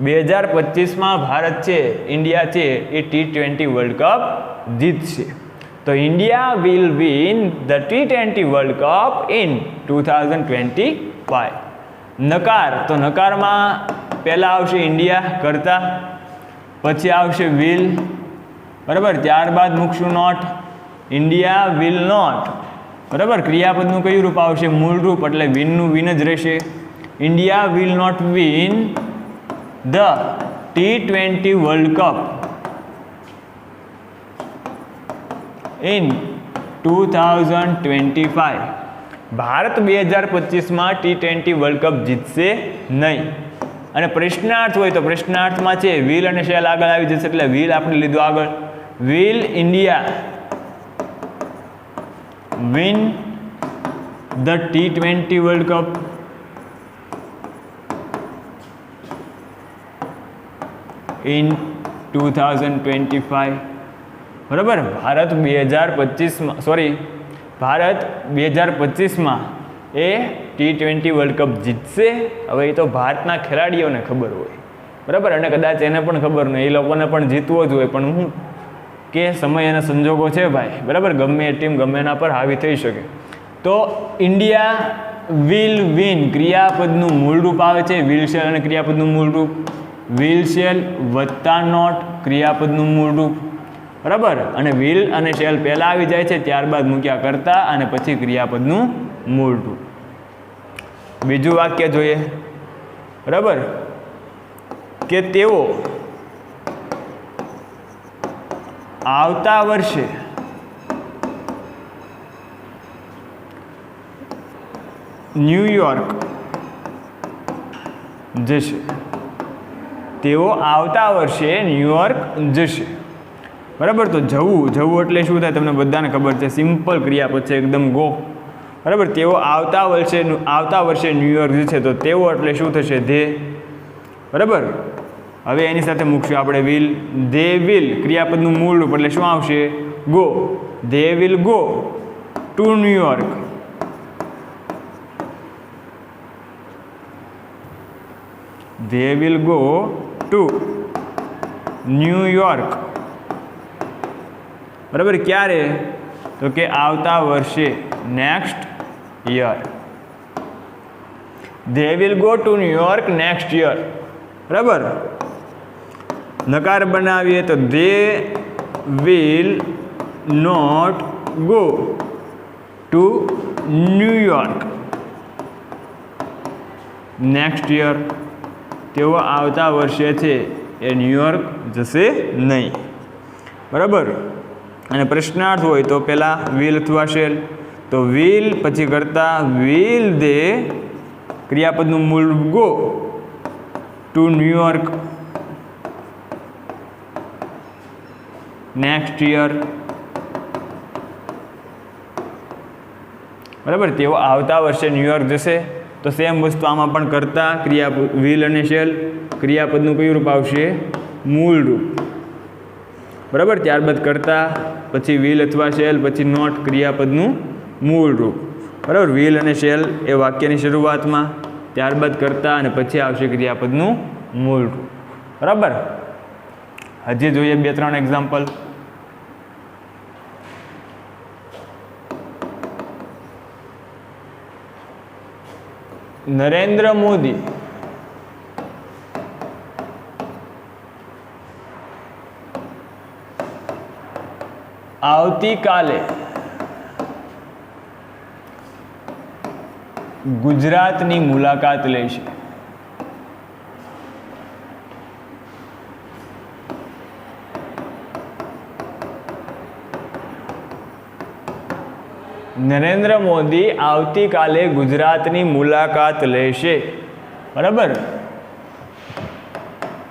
2025માં ભારત છે, ઇન્ડિયા છે, એ T20 વર્લ્ડ કપ જીતશે. તો India will win the T20 world cup in 2025. નકાર, તો નકારમાં પહેલાં આવશે ઇન્ડિયા કરતા, પછી આવશે વિલ, બરાબર, ત્યારબાદ મૂકશું નોટ. ઇન્ડિયા વિલ નોટ, બરાબર, ક્રિયાપદનું કયું રૂપ આવશે? મૂળ રૂપ, એટલે વિનનું વિન જ રહેશે. India will not win the T20 world cup in 2025. Bharat 2025માં T20 વર્લ્ડ કપ જીતશે નહીં. અને પ્રશ્નાર્થ હોય તો પ્રશ્નાર્થમાં છે વિલ અને શેલ આગળ આવી જશે, એટલે વિલ આપણે લીધું આગળ. Will India win the T20 world cup in 2025. બરાબર, ભારત 2025માં એ T20 વર્લ્ડ કપ જીતશે. હવે એ તો ભારતના ખેલાડીઓને ખબર હોય, બરાબર, અને કદાચ એને પણ ખબર નહીં, એ લોકોને પણ જીતવો જ હોય, પણ હું કે સમય અને સંજોગો છે ભાઈ, બરાબર, ગમે એ ટીમ ગમે એના પર હાવી થઈ શકે. તો ઇન્ડિયા વિલ વિન, ક્રિયાપદનું મૂળ રૂપ આવે છે વિલ શેલ, અને ક્રિયાપદનું મૂળ રૂપ વિલ શેલ વત્તા નોટ, ક્રિયાપદનું મૂળ રૂપ, બરાબર, અને વિલ અને શેલ પહેલાં આવી જાય છે, ત્યારબાદ મૂક્યા કરતા, અને પછી ક્રિયાપદનું મૂળ રૂપ. બીજું વાક્ય જોઈએ, બરાબર, કે તેઓ આવતા વર્ષે ન્યૂયોર્ક જશે. તેઓ આવતા વર્ષે ન્યૂયોર્ક જશે, બરાબર. તો જવું એટલે શું થાય? તમને બધાને ખબર છે, સિમ્પલ ક્રિયાપદ છે એકદમ, ગો, બરાબર. તેઓ આવતા વર્ષે ન્યૂયોર્ક જશે, તો તેઓ એટલે શું થશે? ધે, બરાબર. હવે એની સાથે મૂકશું આપણે વિલ. ધે વિલ, ક્રિયાપદનું મૂળ રૂપ એટલે શું આવશે? Go. They will go to New York. They will go to New York, બરાબર. ક્યારે? તો કે આવતા વર્ષે, next year. They will go to New York next year, બરાબર. નકાર બનાવીએ તો they will not go to New York next year. તેઓ આવતા વર્ષે છે એ ન્યૂયોર્ક જશે નહીં, બરાબર. અને પ્રશ્નાર્થ હોય તો પહેલાં વિલ અથવા શેલ, તો વિલ પછી કરતા વિલ દે, ક્રિયાપદનું મૂળ go to New York next year, બરાબર. તેઓ આવતા વર્ષે ન્યૂયોર્ક જશે. તો સેમ વસ્તુ આમાં પણ કરતા, ક્રિયા વિલ અને શેલ, ક્રિયાપદનું કયું રૂપ આવશે? મૂળ રૂપ, બરાબર. ત્યારબાદ કરતા, પછી વિલ અથવા શેલ, પછી નોટ, ક્રિયાપદનું મૂળ રૂપ, બરાબર. વિલ અને શેલ એ વાક્યની શરૂઆતમાં, ત્યારબાદ કરતા, અને પછી આવશે ક્રિયાપદનું મૂળ રૂપ, બરાબર. હજી જોઈએ 2-3 એક્ઝામ્પલ. નરેન્દ્ર મોદી આવતીકાલે ગુજરાતની મુલાકાત લેશે. નરેન્દ્ર મોદી આવતીકાલે ગુજરાતની મુલાકાત લેશે, બરાબર.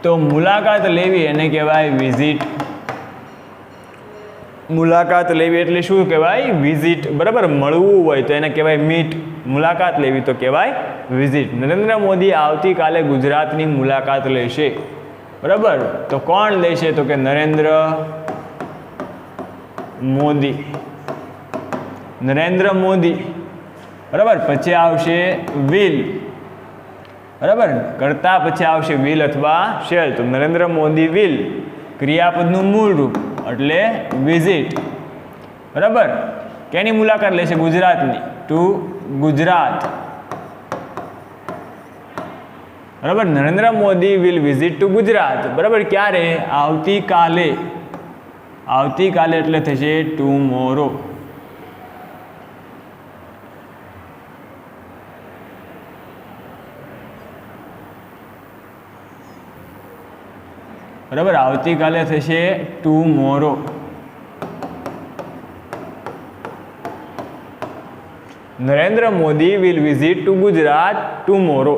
તો મુલાકાત લેવી એને કહેવાય વિઝિટ. મુલાકાત લેવી એટલે શું કહેવાય? વિઝિટ, બરાબર. મળવું હોય તો એને કહેવાય મીટ. મુલાકાત લેવી તો કહેવાય વિઝિટ. નરેન્દ્ર મોદી આવતીકાલે ગુજરાતની મુલાકાત લેશે, બરાબર. તો કોણ લેશે? તો કે નરેન્દ્ર મોદી. નરેન્દ્ર મોદી બરાબર, પછી આવશે વિલ, બરાબર, કરતા પછી આવશે વિલ અથવા શેલ. તો નરેન્દ્ર મોદી વિલ ક્રિયાપદનું મૂળ રૂપ એટલે વિઝિટ, બરાબર. કેની મુલાકાત લેશે? ગુજરાતની, ટુ ગુજરાત, બરાબર. Narendra Modi will visit to Gujarat, બરાબર. ક્યારે? આવતીકાલે. આવતીકાલે એટલે થશે ટુમોરો. બરાબર, આવતીકાલે થશે tomorrow. Narendra Modi will visit to Gujarat tomorrow,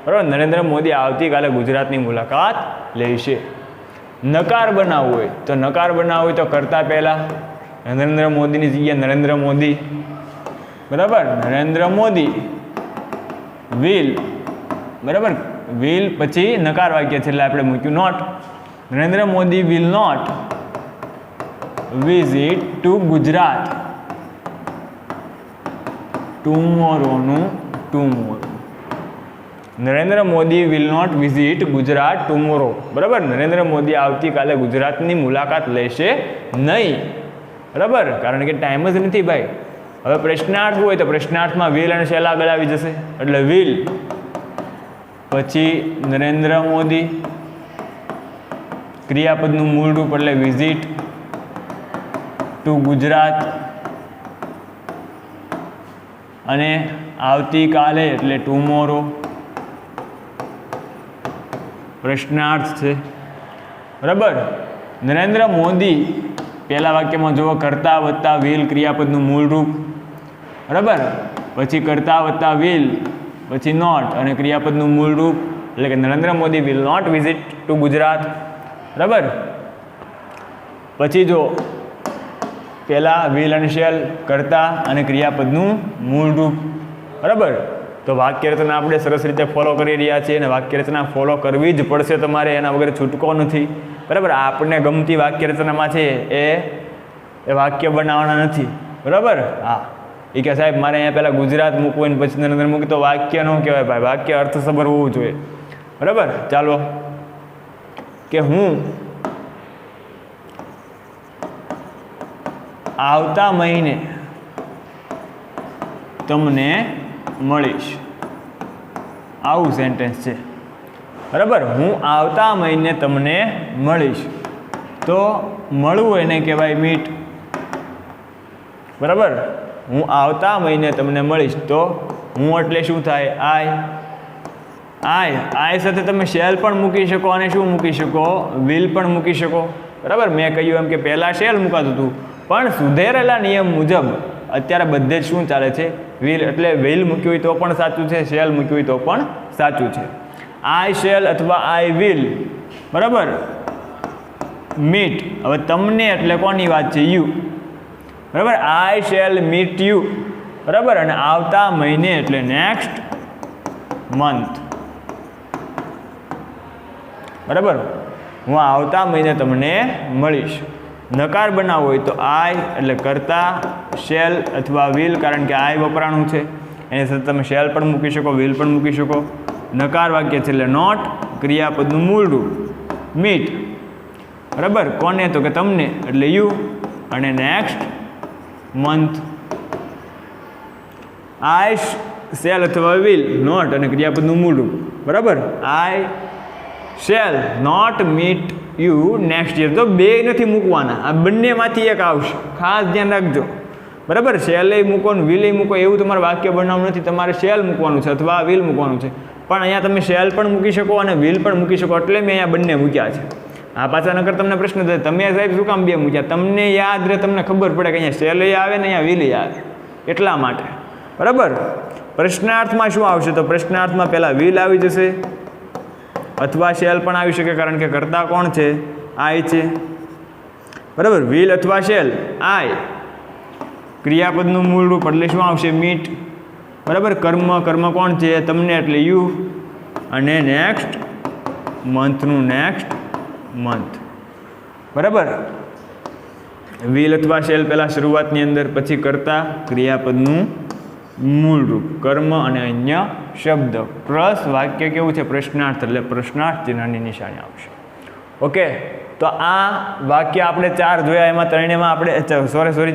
બરાબર. નરેન્દ્ર મોદી આવતીકાલે ગુજરાતની મુલાકાત લેશે. નકાર બનાવવું હોય તો નકાર બનાવવું હોય તો કરતા પહેલા નરેન્દ્ર મોદીની જગ્યાએ નરેન્દ્ર મોદી, બરાબર. નરેન્દ્ર મોદી વિલ, બરાબર. વિલ પછી નકાર વાક્ય છે એટલે આપણે મૂક્યું not. Narendra Modi will not visit to Gujarat ટુમોરોનું tomorrow. Narendra Modi will not visit Gujarat tomorrow, બરાબર. નરેન્દ્ર મોદી આવતીકાલે ગુજરાતની મુલાકાત લેશે નહીં, બરાબર, કારણ કે ટાઈમ જ નથી ભાઈ. હવે પ્રશ્નાર્થ હોય તો પ્રશ્નાર્થમાં વિલ અને શેલ આગળ આવી જશે એટલે વિલ પછી નરેન્દ્ર મોદી, ક્રિયાપદનું મૂળ રૂપ એટલે વિઝિટ ટુ ગુજરાત, અને આવતીકાલે એટલે ટુમોરો પ્રશ્નાર્થ છે, બરાબર. નરેન્દ્ર મોદી પહેલા વાક્યમાં જુઓ કરતા વત્તા વિલ ક્રિયાપદનું મૂળ રૂપ, બરાબર. પછી કરતા વત્તા વિલ પછી નોટ અને ક્રિયાપદનું મૂળ રૂપ એટલે કે Narendra Modi will not visit to Gujarat, બરાબર. પછી જો પહેલાં વિલ અને શેલ કરતા અને ક્રિયાપદનું મૂળ રૂપ, બરાબર. તો વાક્ય રચના આપણે સરસ રીતે ફોલો કરી રહ્યા છીએ અને વાક્ય રચના ફોલો કરવી જ પડશે તમારે, એના વગર છૂટકો નથી, બરાબર. આપણને ગમતી વાક્ય રચનામાં છે એ વાક્ય બનાવવાના નથી, બરાબર. હા, એ કે સાહેબ મારે અહીંયા પહેલાં ગુજરાત મૂકવું ને પછી નરેન્દ્ર મૂકી તો વાક્ય ન કહેવાય ભાઈ, વાક્ય અર્થસભર હોવું જોઈએ, બરાબર. ચાલો કે હું આવતા મહિને તમને મળીશ, આવું સેન્ટેન્સ છે, બરાબર. હું આવતા મહિને તમને મળીશ તો મળવું એને કહેવાય મીટ, બરાબર. હું આવતા મહિને તમને મળીશ તો હું એટલે શું થાય? આઈ સાથે તમે શેલ પણ મૂકી શકો અને શું મૂકી શકો? વિલ પણ મૂકી શકો, બરાબર. મેં કહ્યું એમ કે પહેલાં શેલ મુકાતું હતું પણ સુધેરેલા નિયમ મુજબ અત્યારે બધે જ શું ચાલે છે? વિલ. એટલે વિલ મૂક્યું હોય તો પણ સાચું છે, શેલ મૂક્યું હોય તો પણ સાચું છે. આઈ શેલ અથવા આઈ વિલ, બરાબર. મીટ, હવે તમને એટલે કોની વાત છે? યુ, બરાબર. આઈ શેલ મીટ યુ, બરાબર. અને આવતા મહિને એટલે નેક્સ્ટ મંથ, બરાબર. હું આવતા મહિને તમને મળીશ. નકાર બનાવવો હોય તો આઈ એટલે કરતા શેલ અથવા વિલ, કારણ કે આઈ વપરાણું છે એની સાથે તમે શેલ પણ મૂકી શકો, વિલ પણ મૂકી શકો. નકાર વાક્ય છે એટલે નોટ, ક્રિયાપદનું મૂળ રૂપ મીટ, બરાબર. કોને? તો કે તમને એટલે યુ, અને નેક્સ્ટ મંથ. આઈ શેલ અથવા વિલ નોટ અને ક્રિયાપદનું મૂળ રૂપ, બરાબર. I shall not meet you next year. તો બે નથી મૂકવાના, આ બંનેમાંથી એક આવશે, ખાસ ધ્યાન રાખજો, બરાબર. શેલે મૂકો ને વિલે મૂકો એવું તમારે વાક્ય બનાવવું નથી, તમારે શેલ મૂકવાનું છે અથવા વિલ મૂકવાનું છે. પણ અહીંયા તમે શેલ પણ મૂકી શકો અને વિલ પણ મૂકી શકો, એટલે મેં અહીંયા બંને મૂક્યા છે. આ પાછા નકર તમને પ્રશ્ન થાય તમે સાહેબ શું કામ બે મૂક્યા? તમને યાદ રહે, તમને ખબર પડે કે અહીંયા શેલે આવે ને અહીંયા વિલે આવે, એટલા માટે, બરાબર. પ્રશ્નાર્થમાં શું આવશે? તો પ્રશ્નાર્થમાં પહેલાં વિલ આવી જશે અથવા શેલ પણ આવી શકે, કારણ કે કરતા કોણ છે? આઈ છે, બરાબર. વિલ અથવા શેલ આઈ, ક્રિયાપદનું મૂળ રૂપ એટલે શું આવશે? મીટ, બરાબર. કર્મ કોણ છે? તમને એટલે યુ, અને નેક્સ્ટ મંથનું નેક્સ્ટ મંથ, બરાબર. વિલ અથવા શેલ પહેલાં શરૂઆતની અંદર, પછી કરતા ક્રિયાપદનું મૂળરૂપ કર્મ અને અન્ય શબ્દ પ્લસ વાક્ય કેવું છે પ્રશ્નાર્થ એટલે પ્રશ્નાર્થ ચિહ્નની નિશાની આવશે. ઓકે, તો આ વાક્ય આપણે 4 જોયા, એમાં ત્રણેયમાં આપણે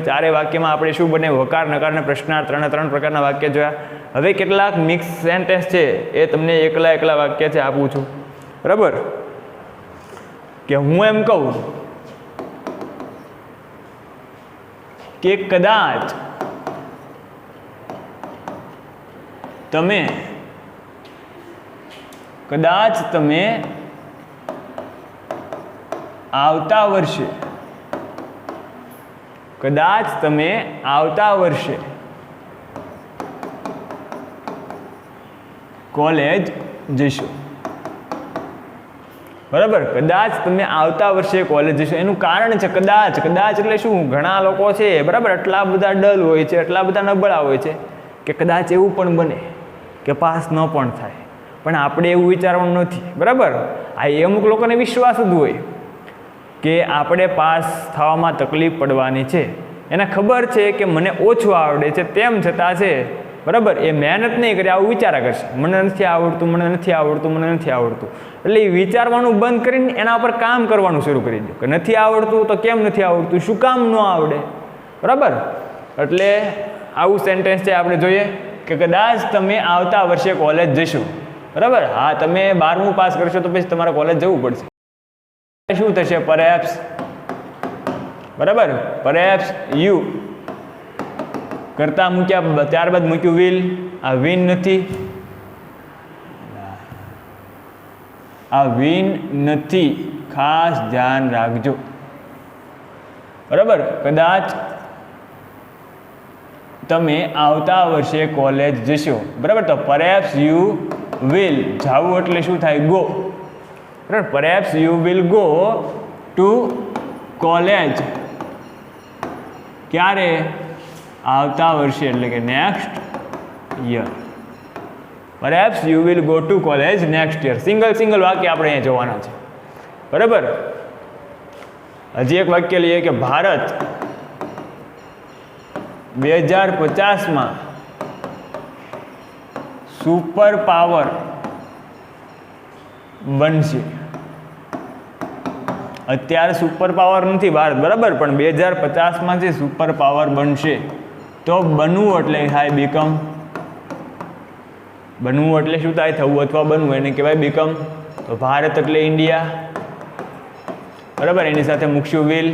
ચારે વાક્યમાં આપણે શું બને વકાર નકાર અને પ્રશ્નાર્થ ત્રણ પ્રકારના વાક્ય જોયા. હવે કેટલાક મિક્સ સેન્ટેન્સ છે એ તમને એકલા વાક્ય છે આપું છું. બરાબર, કે હું એમ કહું કે કદાચ તમે આવતા વર્ષે કોલેજ જશો. બરાબર, કદાચ તમે આવતા વર્ષે કોલેજ જશો. એનું કારણ છે કદાચ. કદાચ એટલે શું, ઘણા લોકો છે બરાબર એટલા બધા ડલ હોય છે, એટલા બધા નબળા હોય છે કે કદાચ એવું પણ બને કે પાસ ન પણ થાય, પણ આપણે એવું વિચારવાનું નથી. બરાબર, આ અમુક લોકોને વિશ્વાસ જ હોય કે આપણે પાસ થવામાં તકલીફ પડવાની છે. એને ખબર છે કે મને ઓછું આવડે છે, તેમ છતાં છે બરાબર એ મહેનત નહીં કરે, આવું વિચારા કરશે મને નથી આવડતું. એટલે એ વિચારવાનું બંધ કરીને એના પર કામ કરવાનું શરૂ કરી દો કે નથી આવડતું તો કેમ નથી આવડતું, શું કામ ન આવડે. બરાબર, એટલે આવું સેન્ટેન્સ છે આપણે જોઈએ કે કદાચ તમે આવતા વર્ષે કોલેજ જશો. બરાબર, હા તમે 12મું પાસ કરશો તો પછી તમારે કોલેજ જવું પડશે. શું થશે, પરહેપ્સ. બરાબર, પરહેપ્સ યુ કરતા મૂક્યા, ત્યારબાદ મૂક્યું વિલ. આ વિન નથી, ખાસ ધ્યાન રાખજો. બરાબર, કદાચ તમે આવતા વર્ષે કોલેજ જશો. બરાબર, તો પરહેપ્સ યુ વિલ, જાવું એટલે શું થાય, ગો. બરાબર, perhaps you will go to college. ક્યારે, આવતા વર્ષે એટલે કે next year. Perhaps you will go to college next year. Single વાક્ય આપણે અહીંયા જોવાના છે. બરાબર, હજી એક વાક્ય લઈએ કે ભારત 2050માં સુપર પાવર બનશે. અત્યારે સુપર પાવર નથી ભારત, બરાબર, પણ 2050માં જે સુપર પાવર બનશે તો બનવું એટલે થાય બીકમ. બનવું એટલે શું થાય, થવું અથવા બનવું, એને કહેવાય બીકમ. તો ભારત એટલે ઇન્ડિયા. બરાબર, એની સાથે મૂકશું વિલ.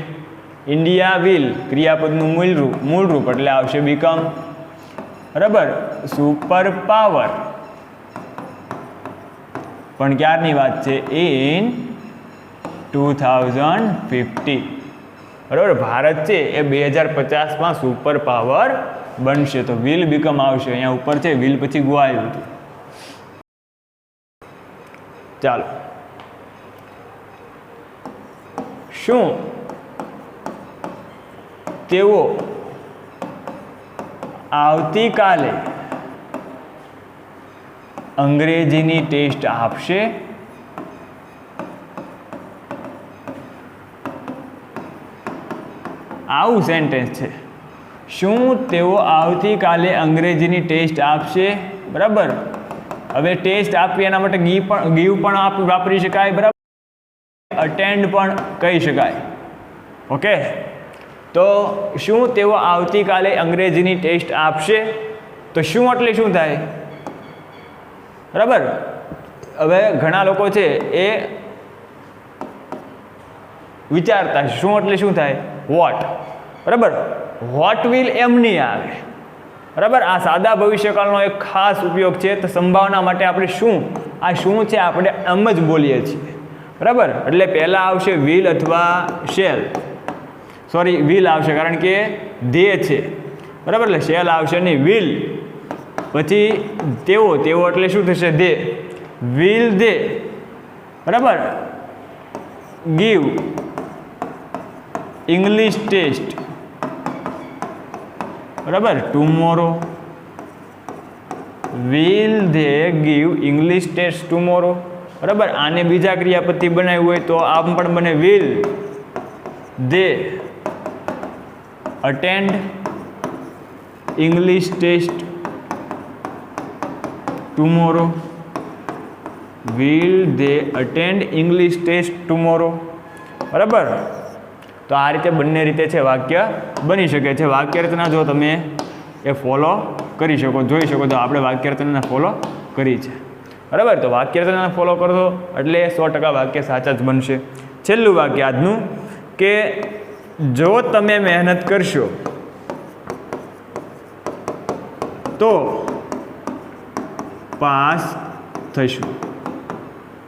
ઇન્ડિયા વિલ ક્રિયાપદનું મૂળરૂપ એટલે આવશે બીકમ. બરાબર, સુપર પાવર પણ ક્યારની વાત છે, ઇન 2050. બરાબર, ભારત છે એ 2050માં સુપર પાવર બનશે. તો વિલ બીકમ આવશે. અહીંયા ઉપર છે વિલ પછી ગો આવ્યું હતું. ચાલો, શું તેઓ આવતીકાલે અંગ્રેજીની ટેસ્ટ આપશે? આવું સેન્ટેન્સ છે. શું તેઓ આવતીકાલે અંગ્રેજીની ટેસ્ટ આપશે? બરાબર, હવે ટેસ્ટ આપવી એના માટે ગીવ પણ વાપરી શકાય. બરાબર, અટેન્ડ પણ કહી શકાય. ઓકે, તો શું તેઓ આવતીકાલે અંગ્રેજીની ટેસ્ટ આપશે? તો શું એટલે શું થાય? બરાબર, હવે ઘણા લોકો છે એ વિચારતા શું એટલે શું થાય, વોટ. બરાબર, વોટ વિલ એમ નહીં આવે. બરાબર, આ સાદા ભવિષ્યકાળનો એક ખાસ ઉપયોગ છે. તો સંભાવના માટે આપણે શું છે આપણે એમ જ બોલીએ છીએ. બરાબર, એટલે પહેલાં આવશે વિલ અથવા શેલ. વિલ આવશે કારણ કે દે છે. બરાબર, એટલે શેલ આવશે નહીં, વિલ. પછી તેઓ એટલે શું થશે, દે. Will they. બરાબર, ગીવ ઇંગ્લિશ ટેસ્ટ. બરાબર, tomorrow. Will they give English test tomorrow. બરાબર, આને બીજા ક્રિયાપદથી બનાવ્યું હોય તો આમ પણ બને will they attend English test tomorrow, will they attend English test tomorrow, બરાબર. તો આ રીતે બંને રીતે છે વાક્ય બની શકે છે. વાક્ય રચના જો તમે એ ફોલો કરી શકો, જોઈ શકો તો આપણે વાક્ય રચનાને ફોલો કરી છે, બરાબર. તો વાક્ય રચનાને ફોલો કરશો એટલે 100% વાક્ય સાચા જ બનશે. છેલ્લું વાક્ય આજનું કે જો તમે મહેનત કરશો તો પાસ થશું,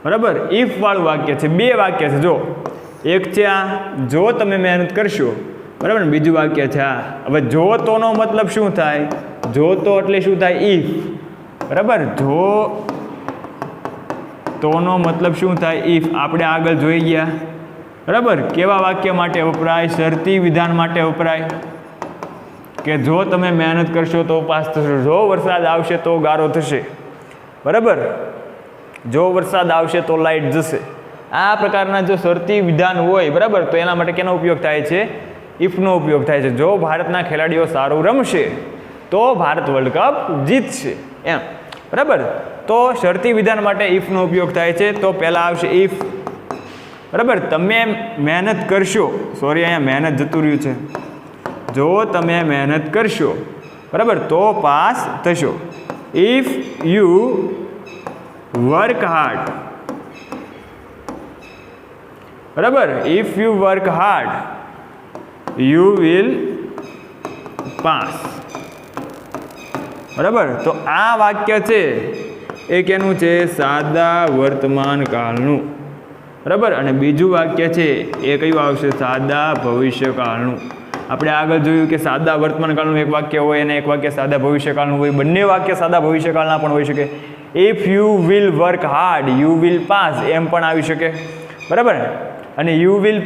બરાબર. ઇફ વાળું વાક્ય છે, બે વાક્ય છે. જો એક છે આ જો તમે મહેનત કરશો, બરાબર, ને બીજું વાક્ય છે આ. હવે જો તોનો મતલબ શું થાય? જો તો એટલે શું થાય? ઇફ, બરાબર. જો તોનો મતલબ શું થાય? ઇફ. આપણે આગળ જોઈ ગયા, બરાબર. કેવા વાક્ય માટે વપરાય? શરતી વિધાન માટે વપરાય કે જો તમે મહેનત કરશો તો પાસ થશો, જો વરસાદ આવશે તો ગારો થશે, બરાબર, જો વરસાદ આવશે તો લાઇટ જશે. આ પ્રકારના જો શરતી વિધાન હોય, બરાબર, તો એના માટે કેનો ઉપયોગ થાય છે? ઇફનો ઉપયોગ થાય છે. જો ભારતના ખેલાડીઓ સારું રમશે તો ભારત વર્લ્ડ કપ જીતશે, એમ, બરાબર. તો શરતી વિધાન માટે ઇફનો ઉપયોગ થાય છે. તો પહેલાં આવશે ઇફ, બરાબર. તમે મહેનત કરશો, સોરી અહીંયા મહેનત જતું રહ્યું છે. જો તમે મહેનત કરશો, બરાબર, તો પાસ થશો. ઇફ યુ વર્ક હાર્ડ, બરાબર, if you work hard you will pass, બરાબર. તો આ વાક્ય છે એ કેનું છે? સાદા વર્તમાન કાળનું, બરાબર. અને બીજું વાક્ય છે એ કયું આવશે? સાદા ભવિષ્યકાળનું. આપણે આગળ જોયું કે સાદા વર્તમાન કાળનું એક વાક્ય હોય અને એક વાક્ય સાદા ભવિષ્યકાળનું હોય. બંને વાક્ય સાદા ભવિષ્યકાળના પણ હોઈ શકે. If you will work hard you will pass એમ પણ આવી શકે, બરાબર. અને you will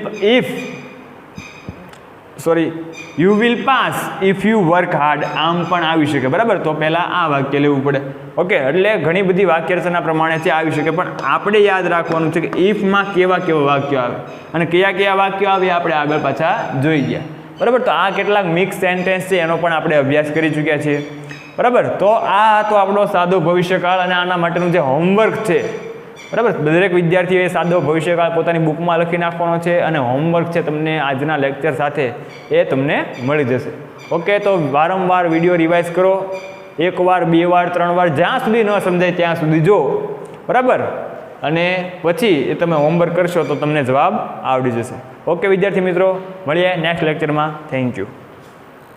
pass if you work hard આમ પણ આવી શકે, બરાબર. તો પહેલાં આ વાક્ય લેવું પડે, ઓકે. એટલે ઘણી બધી વાક્ય રચના પ્રમાણે છે આવી શકે, પણ આપણે યાદ રાખવાનું છે કે ઇફમાં કેવા કેવા વાક્યો આવે અને કયા કયા વાક્યો આવે આપણે આગળ પાછા જોઈ ગયા, બરાબર. તો આ કેટલાક મિક્સ સેન્ટેન્સ છે એનો પણ આપણે અભ્યાસ કરી ચૂક્યા છીએ, બરાબર. તો આ હતો આપણો સાદો ભવિષ્યકાળ અને આના માટેનું જે હોમવર્ક છે, બરાબર. દરેક વિદ્યાર્થીઓએ સાદો ભવિષ્યકાળ પોતાની બુકમાં લખી નાખવાનો છે અને હોમવર્ક છે તમને આજના લેક્ચર સાથે એ તમને મળી જશે, ઓકે. તો વારંવાર વિડીયો રિવાઇઝ કરો, એકવાર, બે વાર, 3 વાર, જ્યાં સુધી ન સમજાય ત્યાં સુધી જો, બરાબર. અને પછી એ તમે હોમવર્ક કરશો તો તમને જવાબ આવડી જશે, ઓકે વિદ્યાર્થી મિત્રો. મળીએ નેક્સ્ટ લેક્ચરમાં. Thank you.